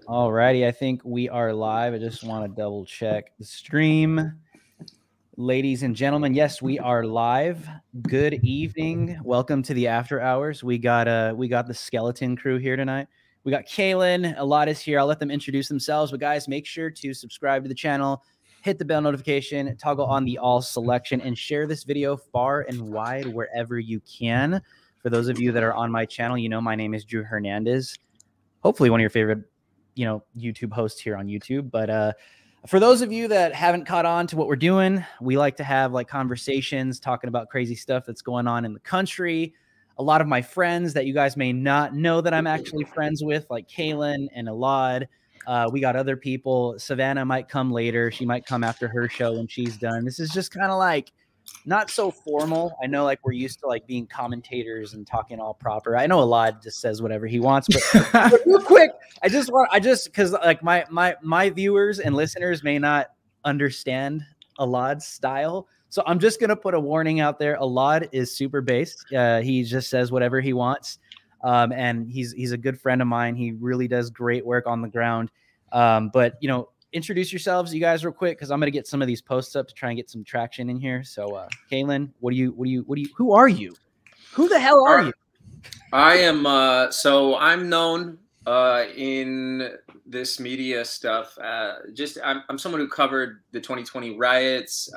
All righty, I think we are live. I just want to double check the stream. Ladies and gentlemen, yes, we are live. Good evening. Welcome to the after hours. We got the skeleton crew here tonight. We got Kaylin, Alad is here. I'll let them introduce themselves. But guys, make sure to subscribe to the channel, hit the bell notification, toggle on the all selection, and share this video far and wide wherever you can. For those of you that are on my channel, you know my name is Drew Hernandez. Hopefully one of your favorite, YouTube hosts here on YouTube. But for those of you that haven't caught on to what we're doing, we like to have like conversations talking about crazy stuff that's going on in the country. A lot of my friends that you guys may not know that I'm actually friends with, like Kaylin and Alad. We got other people. Savannah might come later. She might come after her show when she's done. This is just kind of like not so formal. I know like we're used to like being commentators and talking all proper. I know Alad just says whatever he wants, but real quick, I just because like my viewers and listeners may not understand Alad's style. So I'm just going to put a warning out there. Alad is super based. He just says whatever he wants. And he's a good friend of mine. He really does great work on the ground. But, introduce yourselves, you guys, real quick, because I'm going to get some of these posts up to try and get some traction in here. So, Kaylin, who are you? Who the hell are you? I am, so I'm known in this media stuff. I'm someone who covered the 2020 riots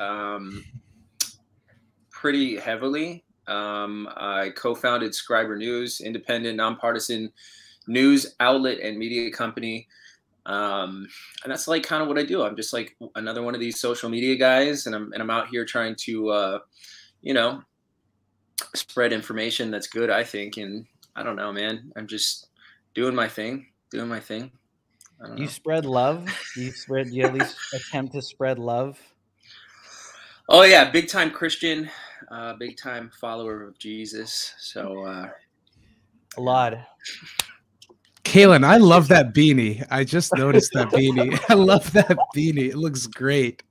pretty heavily. I co-founded Scriber News, independent, nonpartisan news outlet and media company. And that's like kind of what I do. I'm just like another one of these social media guys, and I'm out here trying to, spread information that's good, I think. And I don't know, man, I'm just doing my thing. I don't know. You spread love? Do you at least attempt to spread love? Oh yeah, big time Christian, big time follower of Jesus. So Alad. Kaylin, I love that beanie. I just noticed that beanie. I love that beanie. It looks great.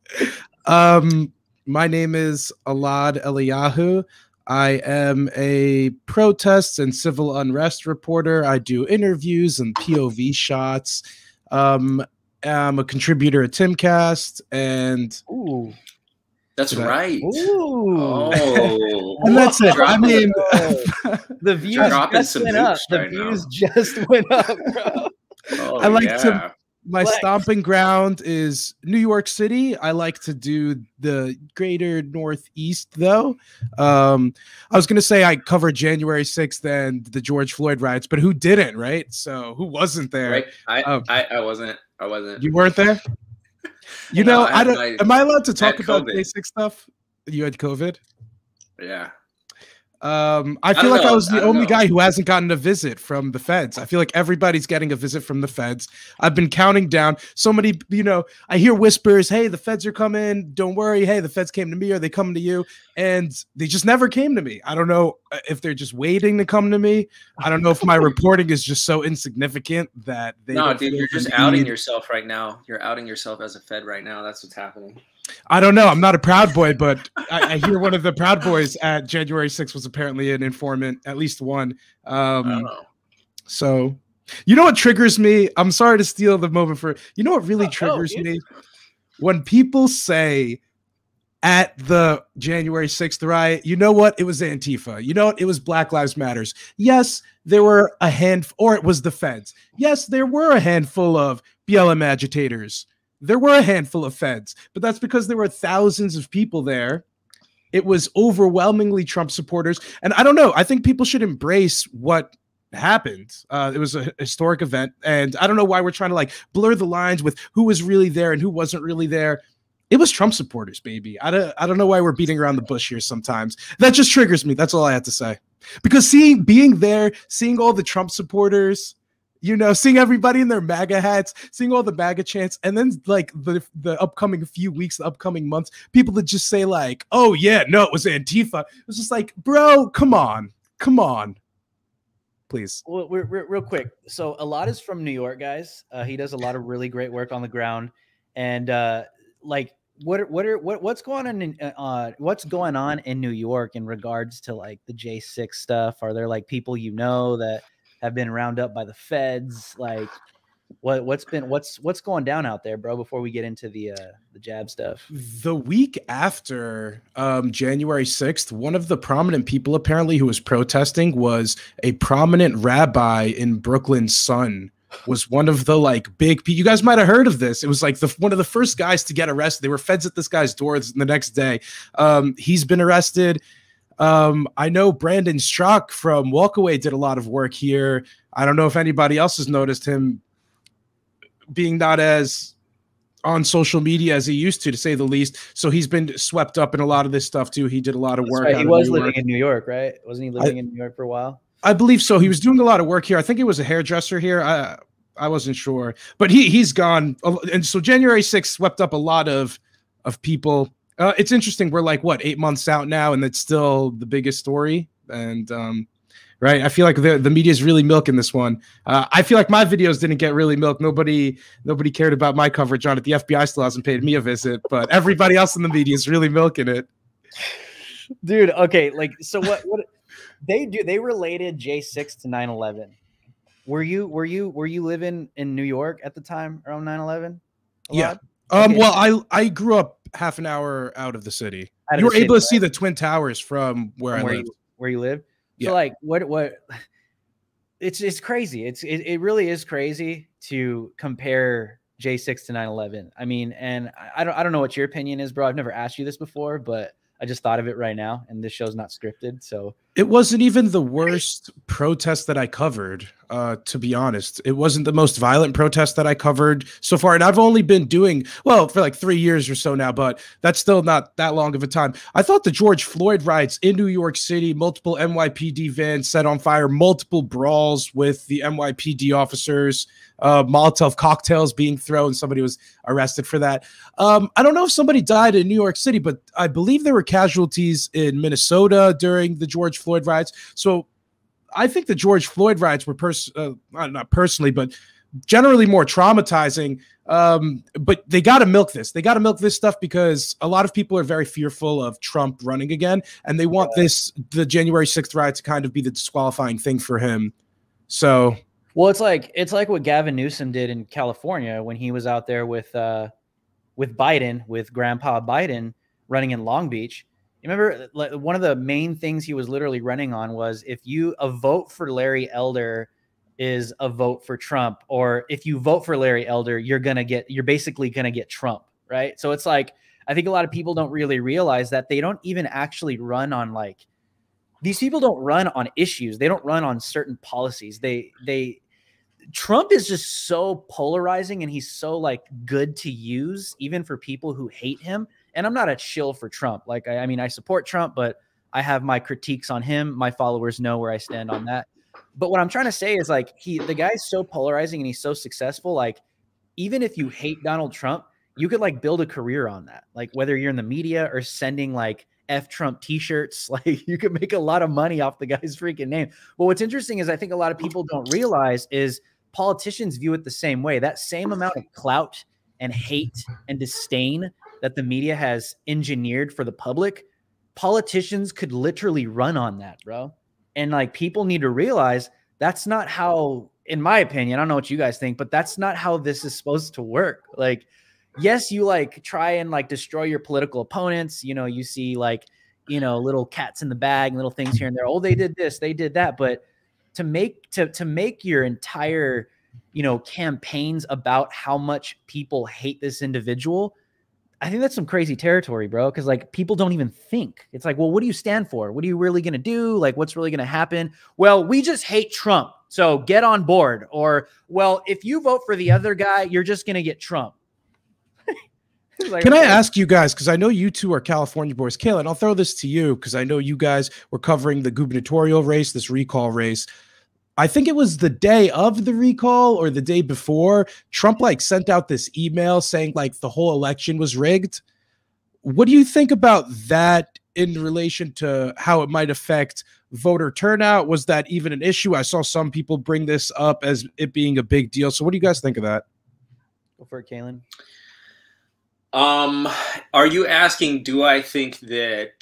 My name is Alad Eliyahu. I am a protests and civil unrest reporter. I do interviews and POV shots. I'm a contributor at Timcast, and ooh, that's right. Ooh. Oh, and that's it. I mean, the views just went up. The views just went up, bro. Oh, I like to. My stomping ground is New York City. I like to do the greater Northeast, though. I was going to say I covered January 6th and the George Floyd riots, but who didn't, right? So who wasn't there? Right. I wasn't. You weren't there? Am I allowed to talk about basic stuff? You had COVID? Yeah. I feel like I was the only guy who hasn't gotten a visit from the feds. I feel like everybody's getting a visit from the feds. I've been counting down so many, I hear whispers, hey, the feds are coming. Don't worry. Hey, the feds came to me. Are they coming to you? And they just never came to me. I don't know if they're just waiting to come to me. I don't know if my reporting is just so insignificant that they No, dude, you're just outing yourself right now. You're outing yourself as a fed right now. That's what's happening. I don't know. I'm not a Proud Boy, but I hear one of the Proud Boys at January 6th was apparently an informant, at least one. So, you know what triggers me? I'm sorry to steal the moment you know what really triggers me? When people say at the January 6th riot, you know what? It was Antifa. You know what? It was Black Lives Matters. Yes, there were a handful, or it was the feds. Yes, there were a handful of BLM agitators. There were a handful of feds, but that's because there were thousands of people there. It was overwhelmingly Trump supporters. And I don't know. I think people should embrace what happened. It was a historic event. And I don't know why we're trying to like blur the lines with who was really there and who wasn't really there. It was Trump supporters, baby. I don't know why we're beating around the bush here sometimes. That just triggers me. That's all I have to say. Because being there, seeing all the Trump supporters, seeing everybody in their MAGA hats, seeing all the MAGA chants, and then like the upcoming few weeks, the upcoming months, people that just say like, oh yeah, no, it was Antifa. It was just like, bro, come on. Please. Well, we're real quick. So Alad is from New York, guys. He does a lot of really great work on the ground. And what's going on in New York in regards to like the J6 stuff? Are there like people that have been rounded up by the feds. Like, what's going down out there, bro? Before we get into the jab stuff, the week after January 6th, one of the prominent people apparently who was protesting was a prominent rabbi in Brooklyn. Sun was one of the like big. You guys might have heard of this. It was like one of the first guys to get arrested. They were feds at this guy's door the next day. He's been arrested. I know Brandon Strzok from Walkaway did a lot of work here. I don't know if anybody else has noticed him being not as on social media as he used to say the least. So he's been swept up in a lot of this stuff too. He did a lot of work. Right. He was living in New York, right? Wasn't he living in New York for a while? I believe so. He was doing a lot of work here. I think he was a hairdresser here. I wasn't sure, but he's gone. And so January 6th swept up a lot of people. It's interesting. We're like, what, 8 months out now, and it's still the biggest story. And right, I feel like the media is really milking this one. I feel like my videos didn't get really milked. Nobody cared about my coverage on it. The FBI still hasn't paid me a visit, but everybody else in the media is really milking it. Dude, okay, like, so what they related J6 to 9/11. Were you living in New York at the time around 9/11? Yeah. Okay. Well, I grew up half an hour out of the city. You were able to see the Twin Towers from where I lived. Where you live? Yeah. So like what it's crazy. It really is crazy to compare J6 to 9/11. I mean, and I don't know what your opinion is, bro. I've never asked you this before, but I just thought of it right now, and this show's not scripted. So it wasn't even the worst protest that I covered, to be honest. It wasn't the most violent protest that I covered so far. And I've only been doing, well, for like 3 years or so now, but that's still not that long of a time. I thought the George Floyd riots in New York City, multiple NYPD vans set on fire, multiple brawls with the NYPD officers, Molotov cocktails being thrown. Somebody was arrested for that. I don't know if somebody died in New York City, but I believe there were casualties in Minnesota during the George Floyd riots. So I think the George Floyd riots were not personally, but generally more traumatizing. But they got to milk this. They got to milk this stuff because a lot of people are very fearful of Trump running again, and they want the January 6th riot to kind of be the disqualifying thing for him. So, well, it's like what Gavin Newsom did in California when he was out there with Biden, with Grandpa Biden running in Long Beach. You remember, like, one of the main things he was literally running on was a vote for Larry Elder is a vote for Trump, or if you vote for Larry Elder, you're basically gonna get Trump, right? So it's like, I think a lot of people don't really realize that they don't even actually run on, like, these people don't run on issues. They don't run on certain policies. Trump is just so polarizing, and he's so like good to use even for people who hate him. And I'm not a shill for Trump. Like, I mean, I support Trump, but I have my critiques on him. My followers know where I stand on that. But what I'm trying to say is, like, the guy's so polarizing and he's so successful. Like, even if you hate Donald Trump, you could like build a career on that. Like, whether you're in the media or sending like F Trump t-shirts, like, you could make a lot of money off the guy's freaking name. But what's interesting is I think a lot of people don't realize is politicians view it the same way. That same amount of clout and hate and disdain that the media has engineered for the public, politicians could literally run on that, bro. And like, people need to realize that's not how, in my opinion, I don't know what you guys think, but that's not how this is supposed to work. Like, yes, you like try and like destroy your political opponents. You know, you see like, you know, little cats in the bag, little things here and there. Oh, they did this, they did that. But to make your entire, you know, campaigns about how much people hate this individual, I think that's some crazy territory, bro. Because like, people don't even think. It's like, well, what do you stand for? What are you really going to do? Like, what's really going to happen? Well, we just hate Trump, so get on board. Or, well, if you vote for the other guy, you're just going to get Trump. Like, can I ask you guys, because I know you two are California boys. Kaylin, I'll throw this to you because I know you guys were covering the gubernatorial race, this recall race. I think it was the day of the recall or the day before, Trump like sent out this email saying like the whole election was rigged. What do you think about that in relation to how it might affect voter turnout? Was that even an issue? I saw some people bring this up as it being a big deal. So what do you guys think of that? Go for it, Kaylin. Are you asking, do I think that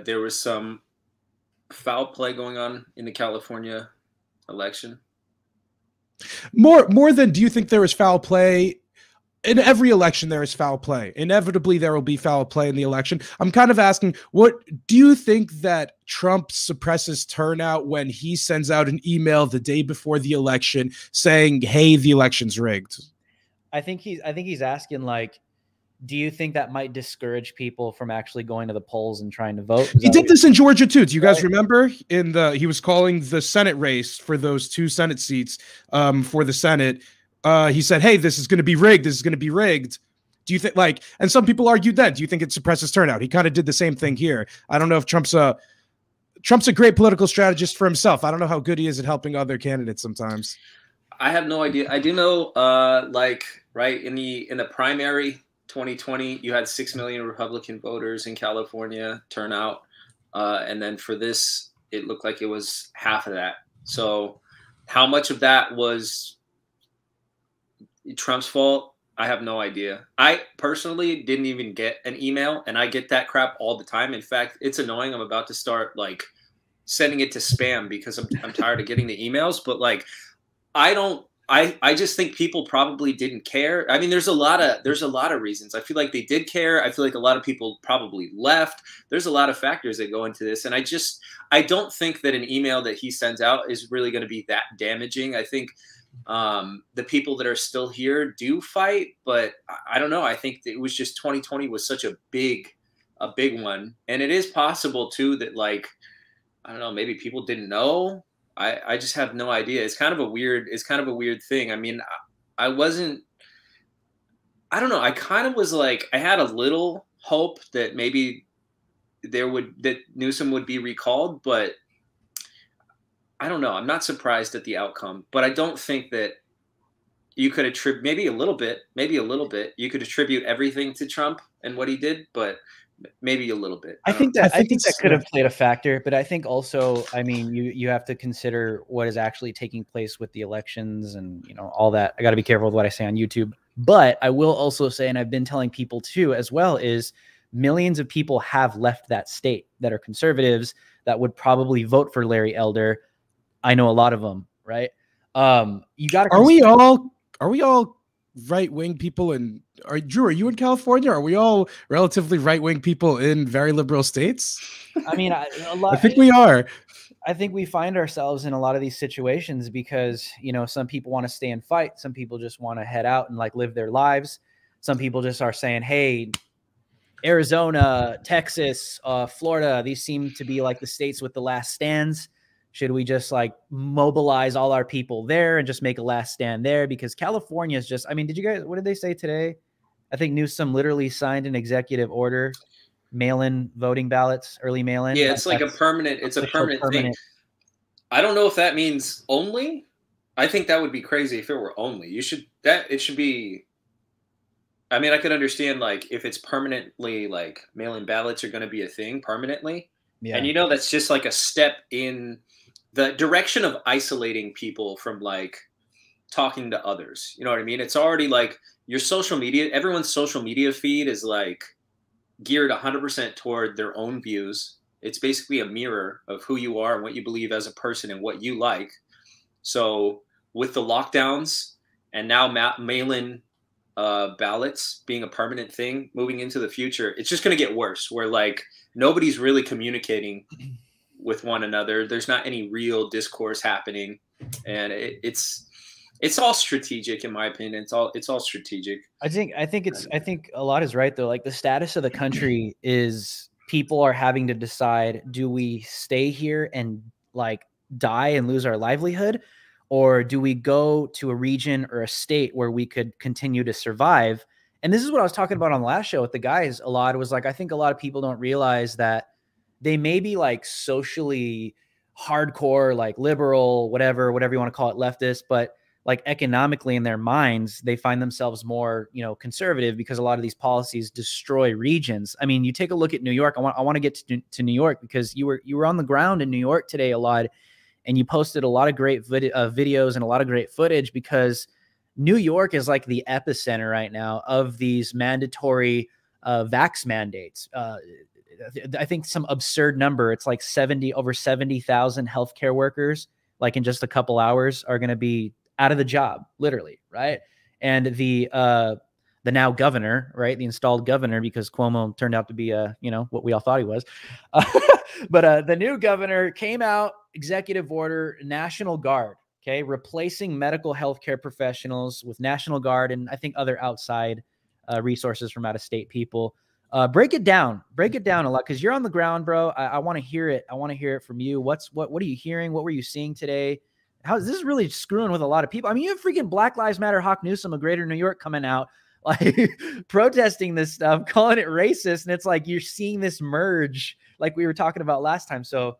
there was some foul play going on in the California election? More than, do you think there is foul play? In every election, there is foul play. Inevitably, there will be foul play in the election. I'm kind of asking, what do you think that Trump suppresses turnout when he sends out an email the day before the election saying, "Hey, the election's rigged"? I think he's asking, like, do you think that might discourage people from actually going to the polls and trying to vote? He did this in Georgia too. Do you guys remember? He was calling the Senate race for those 2 Senate seats for the Senate. He said, "Hey, this is going to be rigged. This is going to be rigged." Do you think, like, and some people argued that, do you think it suppresses turnout? He kind of did the same thing here. I don't know if Trump's a great political strategist for himself. I don't know how good he is at helping other candidates sometimes. I have no idea. I do know, like, right in the primary 2020, you had 6 million Republican voters in California turnout. And then for this, it looked like it was half of that. So how much of that was Trump's fault? I have no idea. I personally didn't even get an email, and I get that crap all the time. In fact, it's annoying. I'm about to start like sending it to spam because I'm tired of getting the emails. But like, I just think people probably didn't care. I mean, there's a lot of reasons. I feel like they did care. I feel like a lot of people probably left. There's a lot of factors that go into this, and I don't think that an email that he sends out is really going to be that damaging. I think the people that are still here do fight, but I don't know. I think it was just 2020 was such a big one, and it is possible too that, like, I don't know, maybe people didn't know. I just have no idea. It's kind of a weird thing. I mean, I don't know. I kind of was like, I had a little hope that maybe that Newsom would be recalled, but I don't know. I'm not surprised at the outcome, but I don't think that you could attribute, maybe a little bit, you could attribute everything to Trump and what he did, but maybe a little bit. I think that could have played a factor, but I think also, I mean, you have to consider what is actually taking place with the elections and, you know, all that. I got to be careful with what I say on YouTube, but I will also say, and I've been telling people too, as well, is millions of people have left that state that are conservatives that would probably vote for Larry Elder. I know a lot of them, right? You got to. Are we all right-wing people? And Drew, are you in California? Are we all relatively right-wing people in very liberal states? I mean, I think we are. I think we find ourselves in a lot of these situations because, you know, some people want to stay and fight. Some people just want to head out and like live their lives. Some people just are saying, hey, Arizona, Texas, Florida, these seem to be like the states with the last stands. Should we just like mobilize all our people there and just make a last stand there? Because California is just, I mean, what did they say today? I think Newsom literally signed an executive order, mail-in voting ballots, early mail-in. Yeah, it's like a permanent thing. I don't know if that means only. I think that would be crazy if it were only. It should be, I mean, I could understand like if it's permanently, like mail-in ballots are going to be a thing permanently. Yeah. And you know, that's just like a step in the direction of isolating people from like talking to others. You know what I mean? It's already like your social media, everyone's social media feed is like geared 100% toward their own views. It's basically a mirror of who you are and what you believe as a person and what you like. So with the lockdowns and now mail-in ballots being a permanent thing moving into the future, it's just going to get worse where like nobody's really communicating with one another. There's not any real discourse happening, and it's all strategic in my opinion. It's all strategic. I think a lot is right though. Like the status of the country is people are having to decide, do we stay here and like die and lose our livelihood, or do we go to a region or a state where we could continue to survive? And this is what I was talking about on the last show with the guys a lot. It was like, I think a lot of people don't realize that they may be like socially hardcore, like liberal, whatever you want to call it, leftist, but like economically in their minds, they find themselves more, you know, conservative because a lot of these policies destroy regions. I mean, you take a look at New York. I want to get to New York because you were on the ground in New York today a lot, and you posted a lot of great videos and a lot of great footage because New York is like the epicenter right now of these mandatory vax mandates. I think some absurd number. It's like over 70,000 healthcare workers, like in just a couple hours, are going to be out of the job, literally, right? And the now governor, right, the installed governor, because Cuomo turned out to be what we all thought he was, but the new governor came out, executive order, National Guard, okay, replacing medical healthcare professionals with National Guard and I think other outside resources from out of state people. Break it down a lot, because you're on the ground, bro. I want to hear it. I want to hear it from you. What are you hearing? What were you seeing today? How is this really screwing with a lot of people? I mean, you have freaking Black Lives Matter Hawk Newsom of Greater New York coming out, like protesting this stuff, calling it racist. And it's like, you're seeing this merge like we were talking about last time. So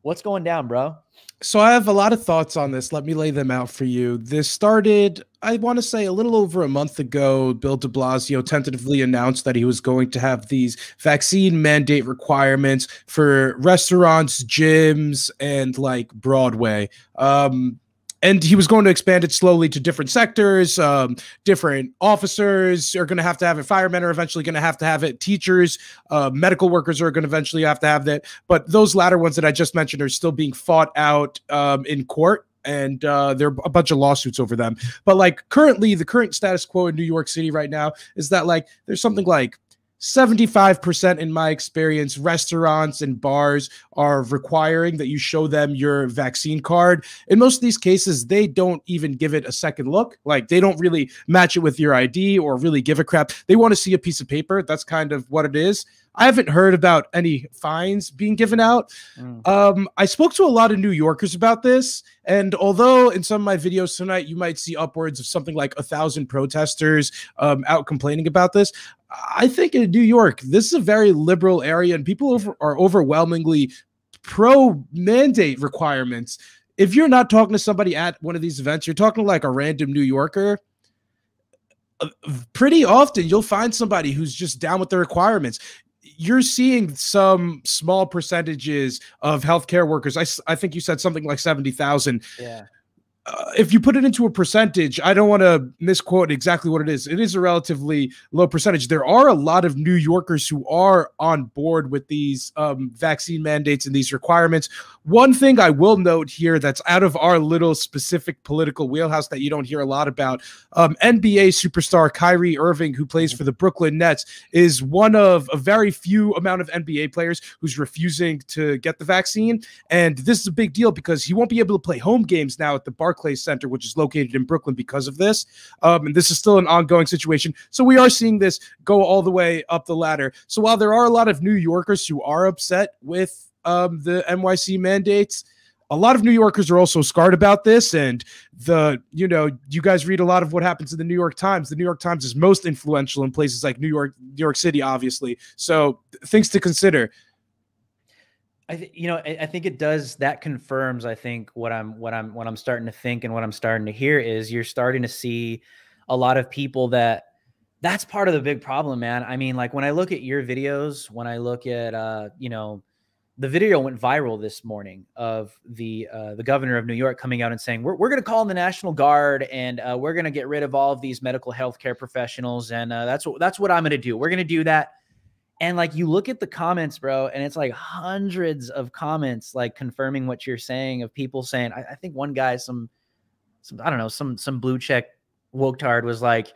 what's going down, bro? So I have a lot of thoughts on this. Let me lay them out for you. This started, I want to say, a little over a month ago. Bill de Blasio tentatively announced that he was going to have these vaccine mandate requirements for restaurants, gyms, and like Broadway. And he was going to expand it slowly to different sectors. Different officers are going to have it. Firemen are eventually going to have it. Teachers, medical workers are going to eventually have that. But those latter ones that I just mentioned are still being fought out in court. And there are a bunch of lawsuits over them. But like currently, the current status quo in New York City right now is that like there's something like 75% in my experience, restaurants and bars are requiring that you show them your vaccine card. In most of these cases, they don't even give it a second look. Like they don't really match it with your ID or really give a crap. They want to see a piece of paper. That's kind of what it is. I haven't heard about any fines being given out. I spoke to a lot of New Yorkers about this. And although in some of my videos tonight, you might see upwards of something like 1,000 protesters out complaining about this, I think in New York, this is a very liberal area and people are overwhelmingly pro-mandate requirements. If you're not talking to somebody at one of these events, you're talking to like a random New Yorker, pretty often you'll find somebody who's just down with the requirements. You're seeing some small percentages of healthcare workers. I think you said something like 70,000. Yeah. If you put it into a percentage, I don't want to misquote exactly what it is. It is a relatively low percentage. There are a lot of New Yorkers who are on board with these vaccine mandates and these requirements. One thing I will note here that's out of our little specific political wheelhouse that you don't hear a lot about, NBA superstar Kyrie Irving, who plays for the Brooklyn Nets, is one of a very few amount of NBA players who's refusing to get the vaccine. And this is a big deal because he won't be able to play home games now at the Barclays Center, which is located in Brooklyn because of this. And this is still an ongoing situation. So we are seeing this go all the way up the ladder. So while there are a lot of New Yorkers who are upset with the NYC mandates, a lot of New Yorkers are also scarred about this. And you guys read a lot of what happens in the New York Times. The New York Times is most influential in places like New York City, obviously. So things to consider. I think it does. That confirms, I think, what I'm starting to think and what I'm starting to hear is you're starting to see a lot of people that's part of the big problem, man. I mean, like when I look at your videos, when I look at, the video went viral this morning of the governor of New York coming out and saying, we're going to call in the National Guard and we're going to get rid of all of these medical healthcare professionals. And that's what I'm going to do. We're going to do that. And like, you look at the comments, bro, and it's like hundreds of comments, like confirming what you're saying, of people saying, I think one guy, some blue check woke-tard was like,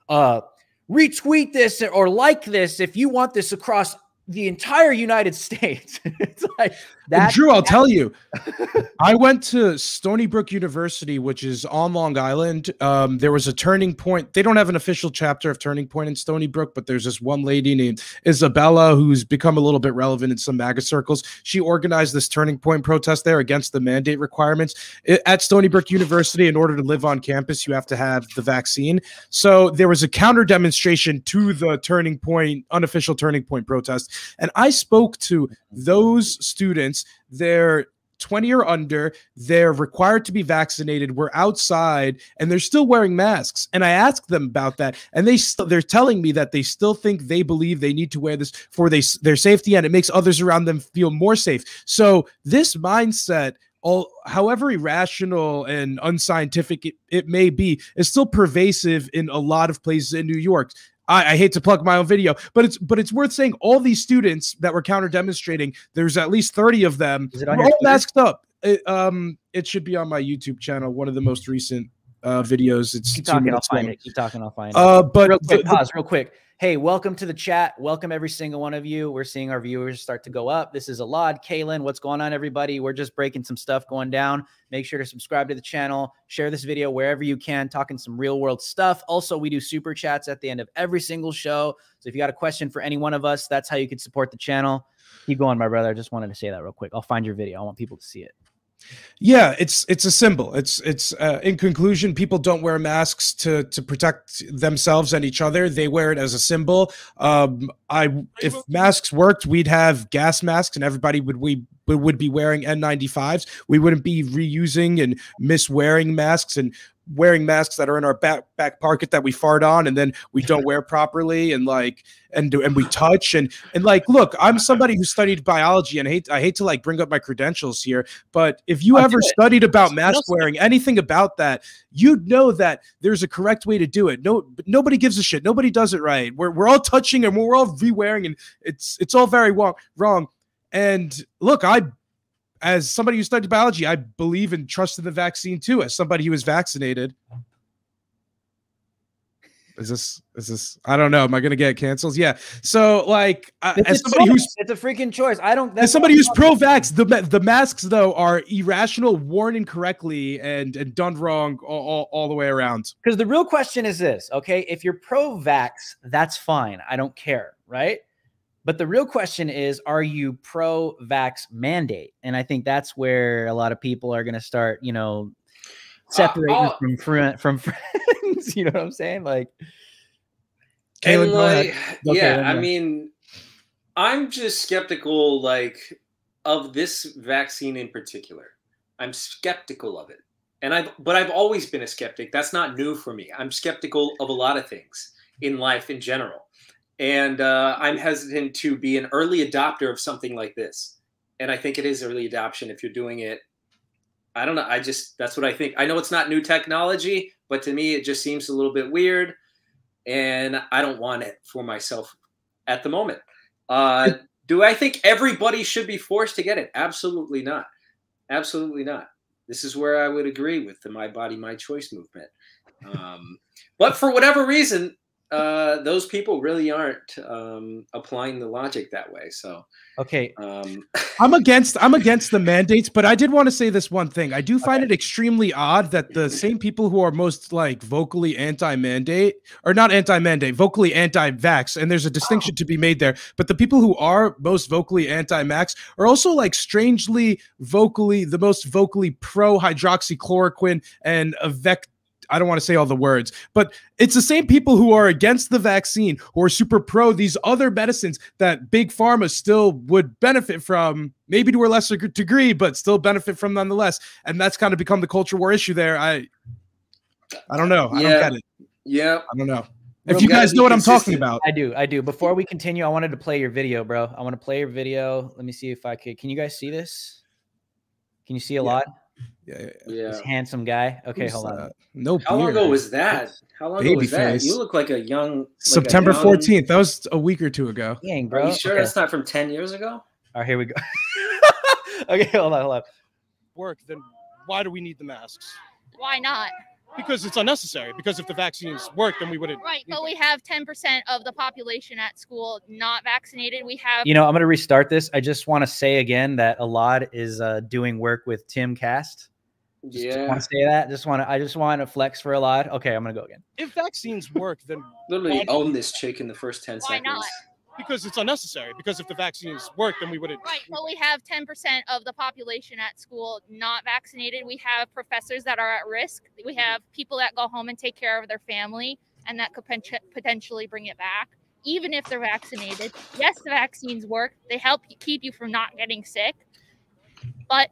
retweet this or like this if you want this across the entire United States. It's like that. Drew, I'll tell you, I went to Stony Brook University, which is on Long Island. There was a Turning Point. They don't have an official chapter of Turning Point in Stony Brook, but there's this one lady named Isabella who's become a little bit relevant in some MAGA circles. She organized this Turning Point protest there against the mandate requirements. At Stony Brook University, in order to live on campus, you have to have the vaccine. So there was a counter demonstration to the Turning Point, unofficial Turning Point protest. And I spoke to those students. They're 20 or under, they're required to be vaccinated, we're outside, and they're still wearing masks. And I asked them about that, and they're telling me that they still think, they believe they need to wear this for their safety, and it makes others around them feel more safe. So this mindset, however irrational and unscientific it may be, is still pervasive in a lot of places in New York. I hate to plug my own video, but it's worth saying all these students that were counter demonstrating, there's at least 30 of them, were all masked up. It should be on my YouTube channel, one of the most recent videos. It's keep 2 talking. I'll minutes find long. it. Keep talking. I'll find it. But real quick, pause. Real quick. Hey, welcome to the chat. Welcome every single one of you. We're seeing our viewers start to go up. This is Alad, Kaylin. What's going on, everybody? We're just breaking some stuff going down. Make sure to subscribe to the channel. Share this video wherever you can, talking some real world stuff. Also, we do super chats at the end of every single show. So if you got a question for any one of us, that's how you could support the channel. Keep going, my brother. I just wanted to say that real quick. I'll find your video. I want people to see it. Yeah, it's a symbol. It's in conclusion, people don't wear masks to protect themselves and each other. They wear it as a symbol. If masks worked, we'd have gas masks and everybody would be wearing N95s. We wouldn't be reusing and miswearing masks and wearing masks that are in our back pocket that we fart on and then we don't wear properly and we touch and like, look, I'm somebody who studied biology and I hate to like bring up my credentials here, but if you ever studied about mask wearing, anything about that, you'd know that there's a correct way to do it. Nobody gives a shit. Nobody does it right. We're all touching and we're all re-wearing and it's all very wrong. And look, as somebody who studied biology, I believe and trust in the vaccine too. As somebody who was vaccinated, is this? I don't know. Am I going to get canceled? Yeah. So like, as somebody it's a freaking choice. As somebody who's pro-vax, the masks though are irrational, worn incorrectly, and done wrong all the way around. Because the real question is this, okay? If you're pro-vax, that's fine. I don't care, right? But the real question is, are you pro-vax mandate? And I think that's where a lot of people are going to start, separating from friends. You know what I'm saying? Like, Kaylin, go ahead. Yeah, I mean, I'm just skeptical, like, of this vaccine in particular. I'm skeptical of it. But I've always been a skeptic. That's not new for me. I'm skeptical of a lot of things in life in general. And I'm hesitant to be an early adopter of something like this. And I think it is early adoption if you're doing it. I don't know. That's what I think. I know it's not new technology, but to me, it just seems a little bit weird. And I don't want it for myself at the moment. Do I think everybody should be forced to get it? Absolutely not. Absolutely not. This is where I would agree with the My Body, My Choice movement. But for whatever reason, those people really aren't applying the logic that way. So okay, I'm against the mandates, but I did want to say this one thing. I do find it extremely odd that the same people who are most like vocally anti-mandate, or not anti-mandate, vocally anti-vax, and there's a distinction to be made there, but the people who are most vocally anti-max are also like strangely the most vocally pro-hydroxychloroquine and I don't want to say all the words, but it's the same people who are against the vaccine, who are super pro these other medicines that big pharma still would benefit from, maybe to a lesser degree, but still benefit from nonetheless. And that's kind of become the culture war issue there. I don't know. I don't get it. Yeah. I don't know. If you guys know what I'm talking about. I do. Before we continue, I wanted to play your video, bro. I want to play your video. Let me see if I could. Can you guys see this? Can you see a lot? Yeah. This handsome guy. Okay, hold on. No. How long ago was that? How long ago was that? You look like a young. September 14th. That was a week or two ago. Dang, bro. Are you sure that's not from 10 years ago? All right, here we go. Okay, hold on. Work, then why do we need the masks? Why not? Because it's unnecessary. Because if the vaccines work, then we wouldn't. Right, but we have 10% of the population at school not vaccinated. We have. I'm going to restart this. I just want to say again that Alad is doing work with Tim Cast. Just want to say that. I just want to flex for Alad. Okay, I'm gonna go again. If vaccines work, then literally own this chick in the first 10 Why seconds. not? Because it's unnecessary. Because if the vaccines work, then we wouldn't. Right, but we have 10% of the population at school not vaccinated. We have professors that are at risk. We have people that go home and take care of their family, and that could potentially bring it back. Even if they're vaccinated, yes, the vaccines work. They help keep you from not getting sick, but.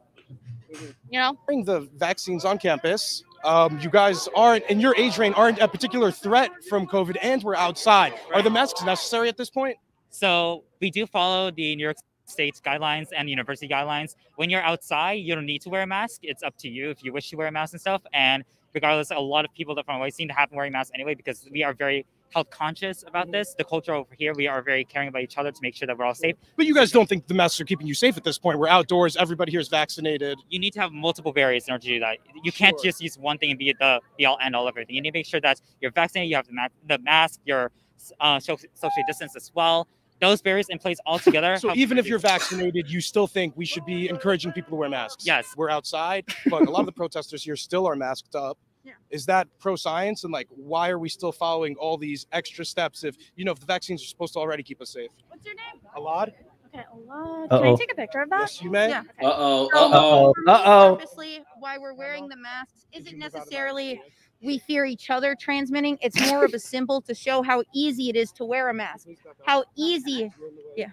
Bring the vaccines on campus. You guys aren't, in your age range, aren't a particular threat from COVID, and we're outside. Are the masks necessary at this point? So we do follow the New York State guidelines and university guidelines. When you're outside, you don't need to wear a mask. It's up to you if you wish to wear a mask and stuff. And regardless, a lot of people that from away seem to have been wearing masks anyway because we are very health conscious about this. The culture over here, we are very caring about each other to make sure that we're all safe. But you guys don't think the masks are keeping you safe at this point? We're outdoors. Everybody here is vaccinated. You need to have multiple barriers in order to do that. You can't just use one thing and be the be all end all of everything. You need to make sure that you're vaccinated, you have the mask, you're socially distanced as well. Those barriers in place all together. So even if you're vaccinated, you still think we should be encouraging people to wear masks? Yes. We're outside, but a lot of the protesters here still are masked up. Yeah. Is that pro-science? And like, why are we still following all these extra steps if, you know, if the vaccines are supposed to already keep us safe? What's your name? Alad? Okay, Alad. Uh-oh. Can I take a picture of that? Yes, you may. Yeah. Okay. Uh-oh. So, Uh-oh. Uh-oh. Purposely, why we're wearing the masks isn't necessarily we fear each other transmitting. It's more of a symbol to show how easy it is to wear a mask. How easy. Yeah.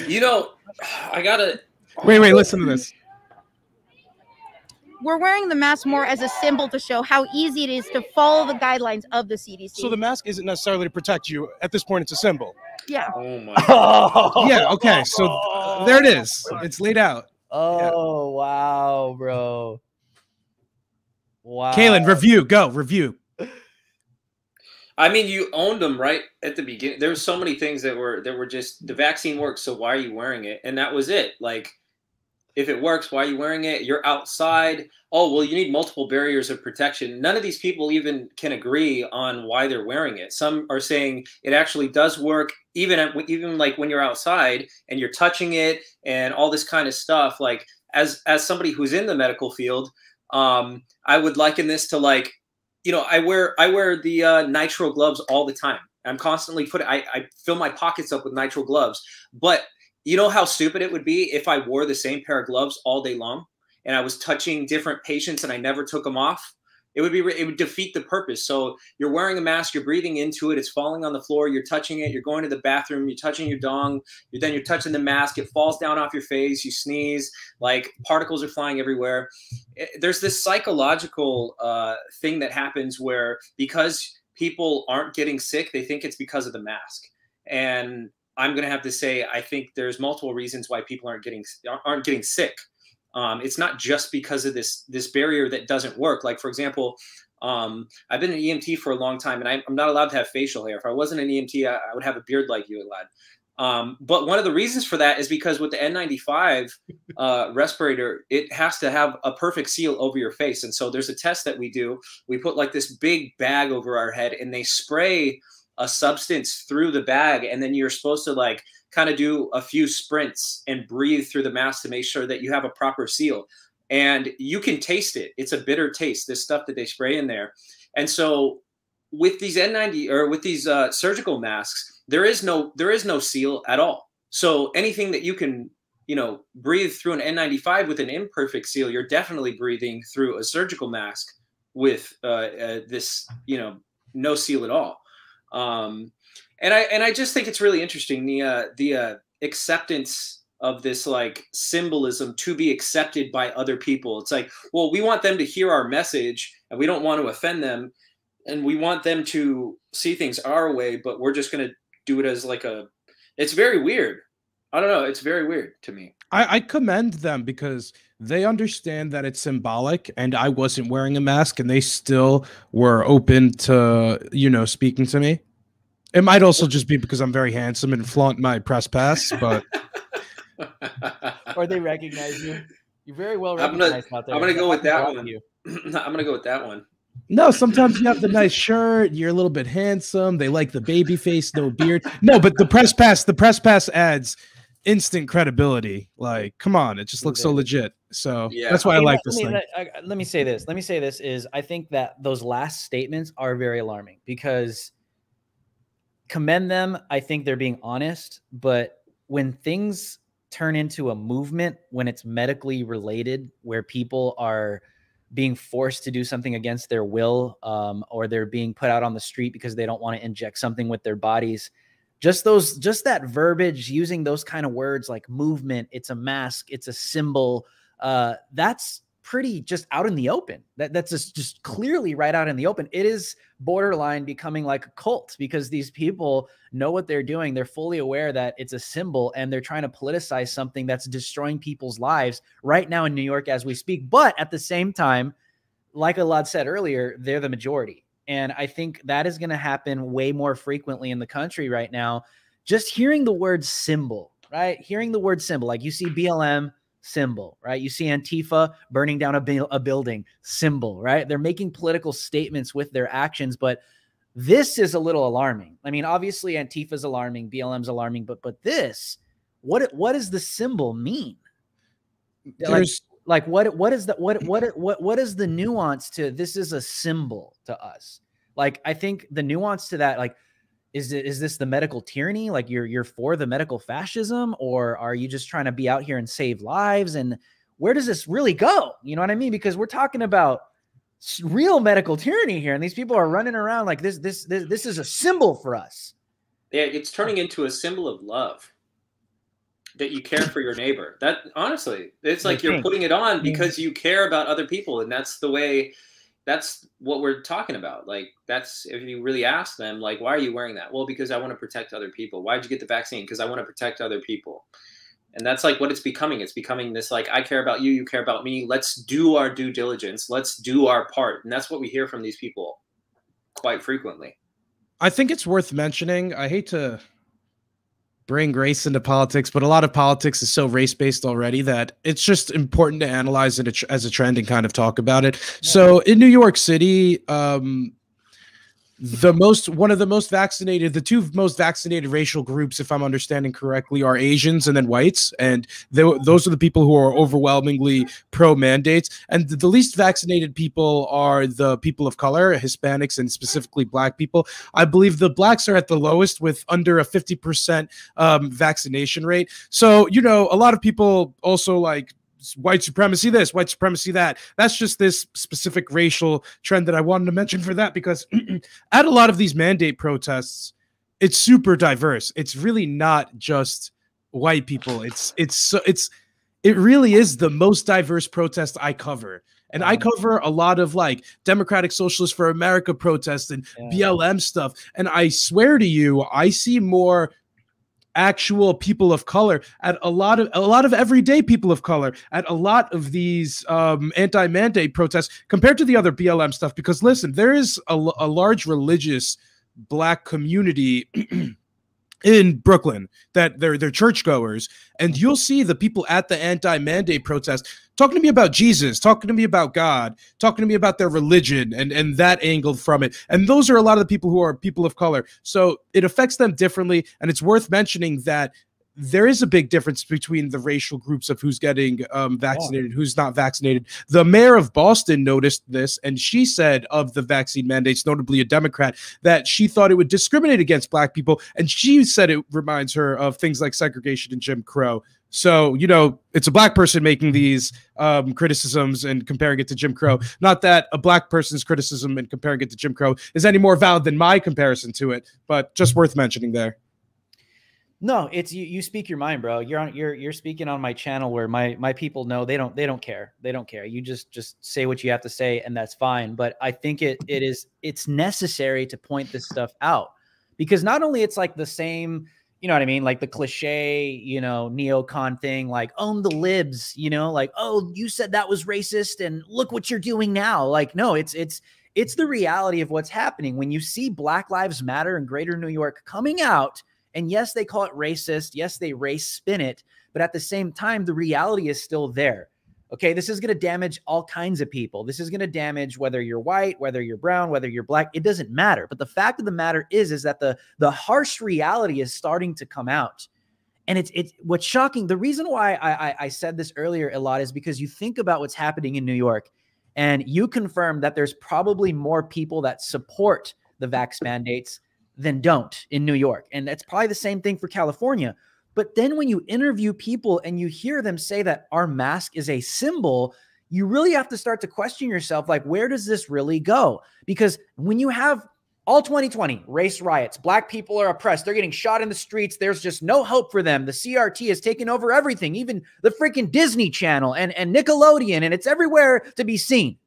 You know, I gotta. Wait, listen to this. We're wearing the mask more as a symbol to show how easy it is to follow the guidelines of the CDC. So the mask isn't necessarily to protect you. At this point, it's a symbol. Yeah. Oh my. Yeah, okay. So there it is. It's laid out. Oh, wow, bro. Wow. Kalen, review. Go, review. I mean, you owned them right at the beginning. There were so many things that were just the vaccine works, so why are you wearing it? And that was it. Like, if it works, why are you wearing it? You're outside. Oh, well, you need multiple barriers of protection. None of these people even can agree on why they're wearing it. Some are saying it actually does work, even like when you're outside and you're touching it and all this kind of stuff. Like, as somebody who's in the medical field, I would liken this to, like, you know, I wear the nitrile gloves all the time. I'm constantly I fill my pockets up with nitrile gloves. But you know how stupid it would be if I wore the same pair of gloves all day long and I was touching different patients and I never took them off? It would defeat the purpose. So you're wearing a mask, you're breathing into it, it's falling on the floor, you're touching it, you're going to the bathroom, you're touching your dong, then you're touching the mask, it falls down off your face, you sneeze, like particles are flying everywhere. There's this psychological thing that happens where because people aren't getting sick, they think it's because of the mask. And I'm going to have to say, I think there's multiple reasons why people aren't getting sick. It's not just because of this barrier that doesn't work. Like, for example, I've been an EMT for a long time, and I'm not allowed to have facial hair. If I wasn't an EMT, I would have a beard like you, lad. But one of the reasons for that is because with the N95 respirator, it has to have a perfect seal over your face. And so there's a test that we do. We put like this big bag over our head, and they spray a substance through the bag, and then you're supposed to like kind of do a few sprints and breathe through the mask to make sure that you have a proper seal. And you can taste it. It's a bitter taste, this stuff that they spray in there. And so with these N90 or with these surgical masks, there is no seal at all. So anything that you can, you know, breathe through an N95 with an imperfect seal, you're definitely breathing through a surgical mask with this, you know, no seal at all. And I just think it's really interesting, the acceptance of this like symbolism to be accepted by other people. It's like, well, we want them to hear our message and we don't want to offend them and we want them to see things our way, but we're just going to do it as like it's very weird. I don't know. It's very weird to me. I commend them because they understand that it's symbolic, and I wasn't wearing a mask and they still were open to, you know, speaking to me. It might also just be because I'm very handsome and flaunt my press pass, but or they recognize you. You're very well recognized out there. I'm gonna go with that one. I'm gonna go with that one. No, sometimes you have the nice shirt, you're a little bit handsome, they like the baby face, no beard. No, but the press pass adds instant credibility. Like, come on, it just looks so legit. So yeah, that's why I like this thing. Let me say this. Is I think that those last statements are very alarming because commend them. I think they're being honest, but when things turn into a movement, when it's medically related, where people are being forced to do something against their will, or they're being put out on the street because they don't want to inject something with their bodies, just that verbiage, using those kind of words like movement, it's a mask, it's a symbol, that's pretty just out in the open. That's just clearly right out in the open. It is borderline becoming like a cult because these people know what they're doing. They're fully aware that it's a symbol and they're trying to politicize something that's destroying people's lives right now in New York as we speak. But at the same time, like Alad said earlier, they're the majority. And I think that is going to happen way more frequently in the country right now. Just hearing the word symbol, right? Hearing the word symbol, like you see BLM symbol, right? You see Antifa burning down a building symbol, right? They're making political statements with their actions, but this is a little alarming. I mean, obviously Antifa is alarming, BLM's alarming, but this, what does the symbol mean? Like what is the nuance to this is a symbol to us? Like, I think the nuance to that, like, is this the medical tyranny? Like you're for the medical fascism, or are you just trying to be out here and save lives? And where does this really go? You know what I mean? Because we're talking about real medical tyranny here, and these people are running around like this is a symbol for us. Yeah, it's turning into a symbol of love, that you care for your neighbor. That honestly, it's like you're putting it on because you care about other people, and that's the way. That's what we're talking about. Like, that's, if you really ask them, like, why are you wearing that? Well, because I want to protect other people. Why did you get the vaccine? Because I want to protect other people. And that's like what it's becoming. It's becoming this, like, I care about you, you care about me. Let's do our due diligence. Let's do our part. And that's what we hear from these people quite frequently. I think it's worth mentioning. I hate to bring race into politics, but a lot of politics is so race-based already that it's just important to analyze it as a trend and kind of talk about it. Yeah. So in New York City, the two most vaccinated racial groups, if I'm understanding correctly, are Asians and then whites. And those are the people who are overwhelmingly pro-mandates. And the least vaccinated people are the people of color, Hispanics, and specifically black people. I believe the blacks are at the lowest with under a 50% vaccination rate. So, you know, a lot of people also like white supremacy this, white supremacy that. That's just this specific racial trend that I wanted to mention for that, because at a lot of these mandate protests, it's super diverse. It's really not just white people. It really is the most diverse protest I cover. And I cover a lot of like Democratic Socialists for America protests and BLM stuff. And I swear to you, I see more actual people of color at a lot of everyday people of color at a lot of these anti-mandate protests compared to the other BLM stuff. Because listen, there is a large religious black community in Brooklyn that they're churchgoers, and you'll see the people at the anti-mandate protest talking to me about Jesus, talking to me about God, talking to me about their religion and that angle from it. And those are a lot of the people who are people of color. So it affects them differently. And it's worth mentioning that there is a big difference between the racial groups of who's getting vaccinated, who's not vaccinated. The mayor of Boston noticed this, and she said of the vaccine mandates, notably a Democrat, that she thought it would discriminate against black people. And she said it reminds her of things like segregation and Jim Crow. So, you know, it's a black person making these criticisms and comparing it to Jim Crow. Not that a black person's criticism and comparing it to Jim Crow is any more valid than my comparison to it, but just worth mentioning there. No, it's you speak your mind, bro. You're speaking on my channel where my people know they don't care. They don't care. You just say what you have to say, and that's fine. But I think it's necessary to point this stuff out, because not only it's like the same, you know what I mean? Like the cliche, you know, neocon thing, like own the libs, you know, like, oh, you said that was racist and look what you're doing now. Like, no, it's the reality of what's happening. When you see Black Lives Matter in Greater New York coming out, and yes, they call it racist. Yes, they race spin it. But at the same time, the reality is still there. Okay, this is going to damage all kinds of people. This is going to damage whether you're white, whether you're brown, whether you're black. It doesn't matter. But the fact of the matter is that the harsh reality is starting to come out. And it's what's shocking. The reason why I said this earlier a lot is because you think about what's happening in New York, and you confirm that there's probably more people that support the vax mandates than don't in New York. And that's probably the same thing for California. But then when you interview people and you hear them say that our mask is a symbol, you really have to start to question yourself, like, where does this really go? Because when you have all 2020 race riots, black people are oppressed, they're getting shot in the streets, there's just no hope for them. The CRT has taken over everything, even the freaking Disney Channel and Nickelodeon, and it's everywhere to be seen.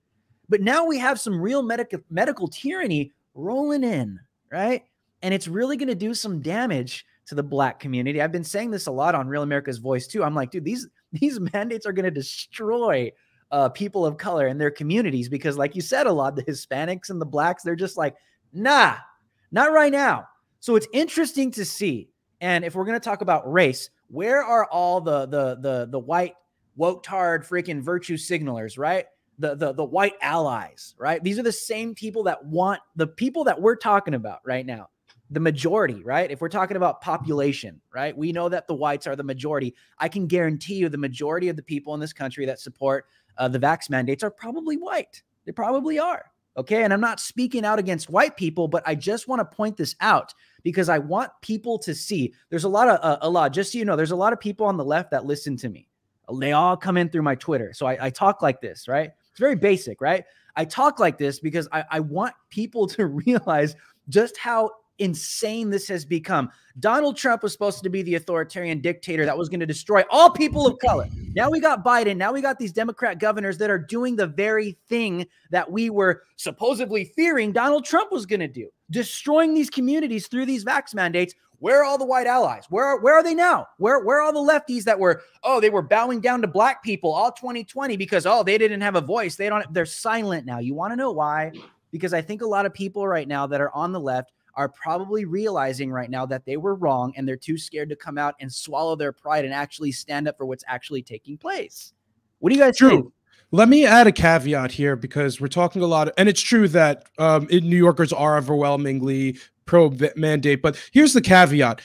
But now we have some real medical tyranny rolling in, right? And it's really going to do some damage to the black community. I've been saying this a lot on Real America's Voice too. I'm like, dude, these mandates are going to destroy people of color in their communities, because like you said, a lot, the Hispanics and the blacks, they're just like, nah, not right now. So it's interesting to see. And if we're going to talk about race, where are all the white woke-tard freaking virtue signalers, right? The white allies, right? These are the same people that want the people that we're talking about right now. The majority, right? If we're talking about population, right? We know that the whites are the majority. I can guarantee you the majority of the people in this country that support the vax mandates are probably white. They probably are. Okay. And I'm not speaking out against white people, but I just want to point this out because I want people to see there's just so you know, there's a lot of people on the left that listen to me. They all come in through my Twitter. So I talk like this, right? It's very basic, right? I talk like this because I want people to realize just how insane this has become. Donald Trump was supposed to be the authoritarian dictator that was going to destroy all people of color. Now we got Biden. Now we got these Democrat governors that are doing the very thing that we were supposedly fearing Donald Trump was going to do, destroying these communities through these vax mandates. Where are all the white allies? Where are they now? Where are all the lefties that were, they were bowing down to black people all 2020 because, they didn't have a voice. They're silent now. You want to know why? Because I think a lot of people right now that are on the left are probably realizing right now that they were wrong and they're too scared to come out and swallow their pride and actually stand up for what's actually taking place. What do you guys think? Let me add a caveat here because we're talking a lot, and it's true that New Yorkers are overwhelmingly pro-mandate, but here's the caveat.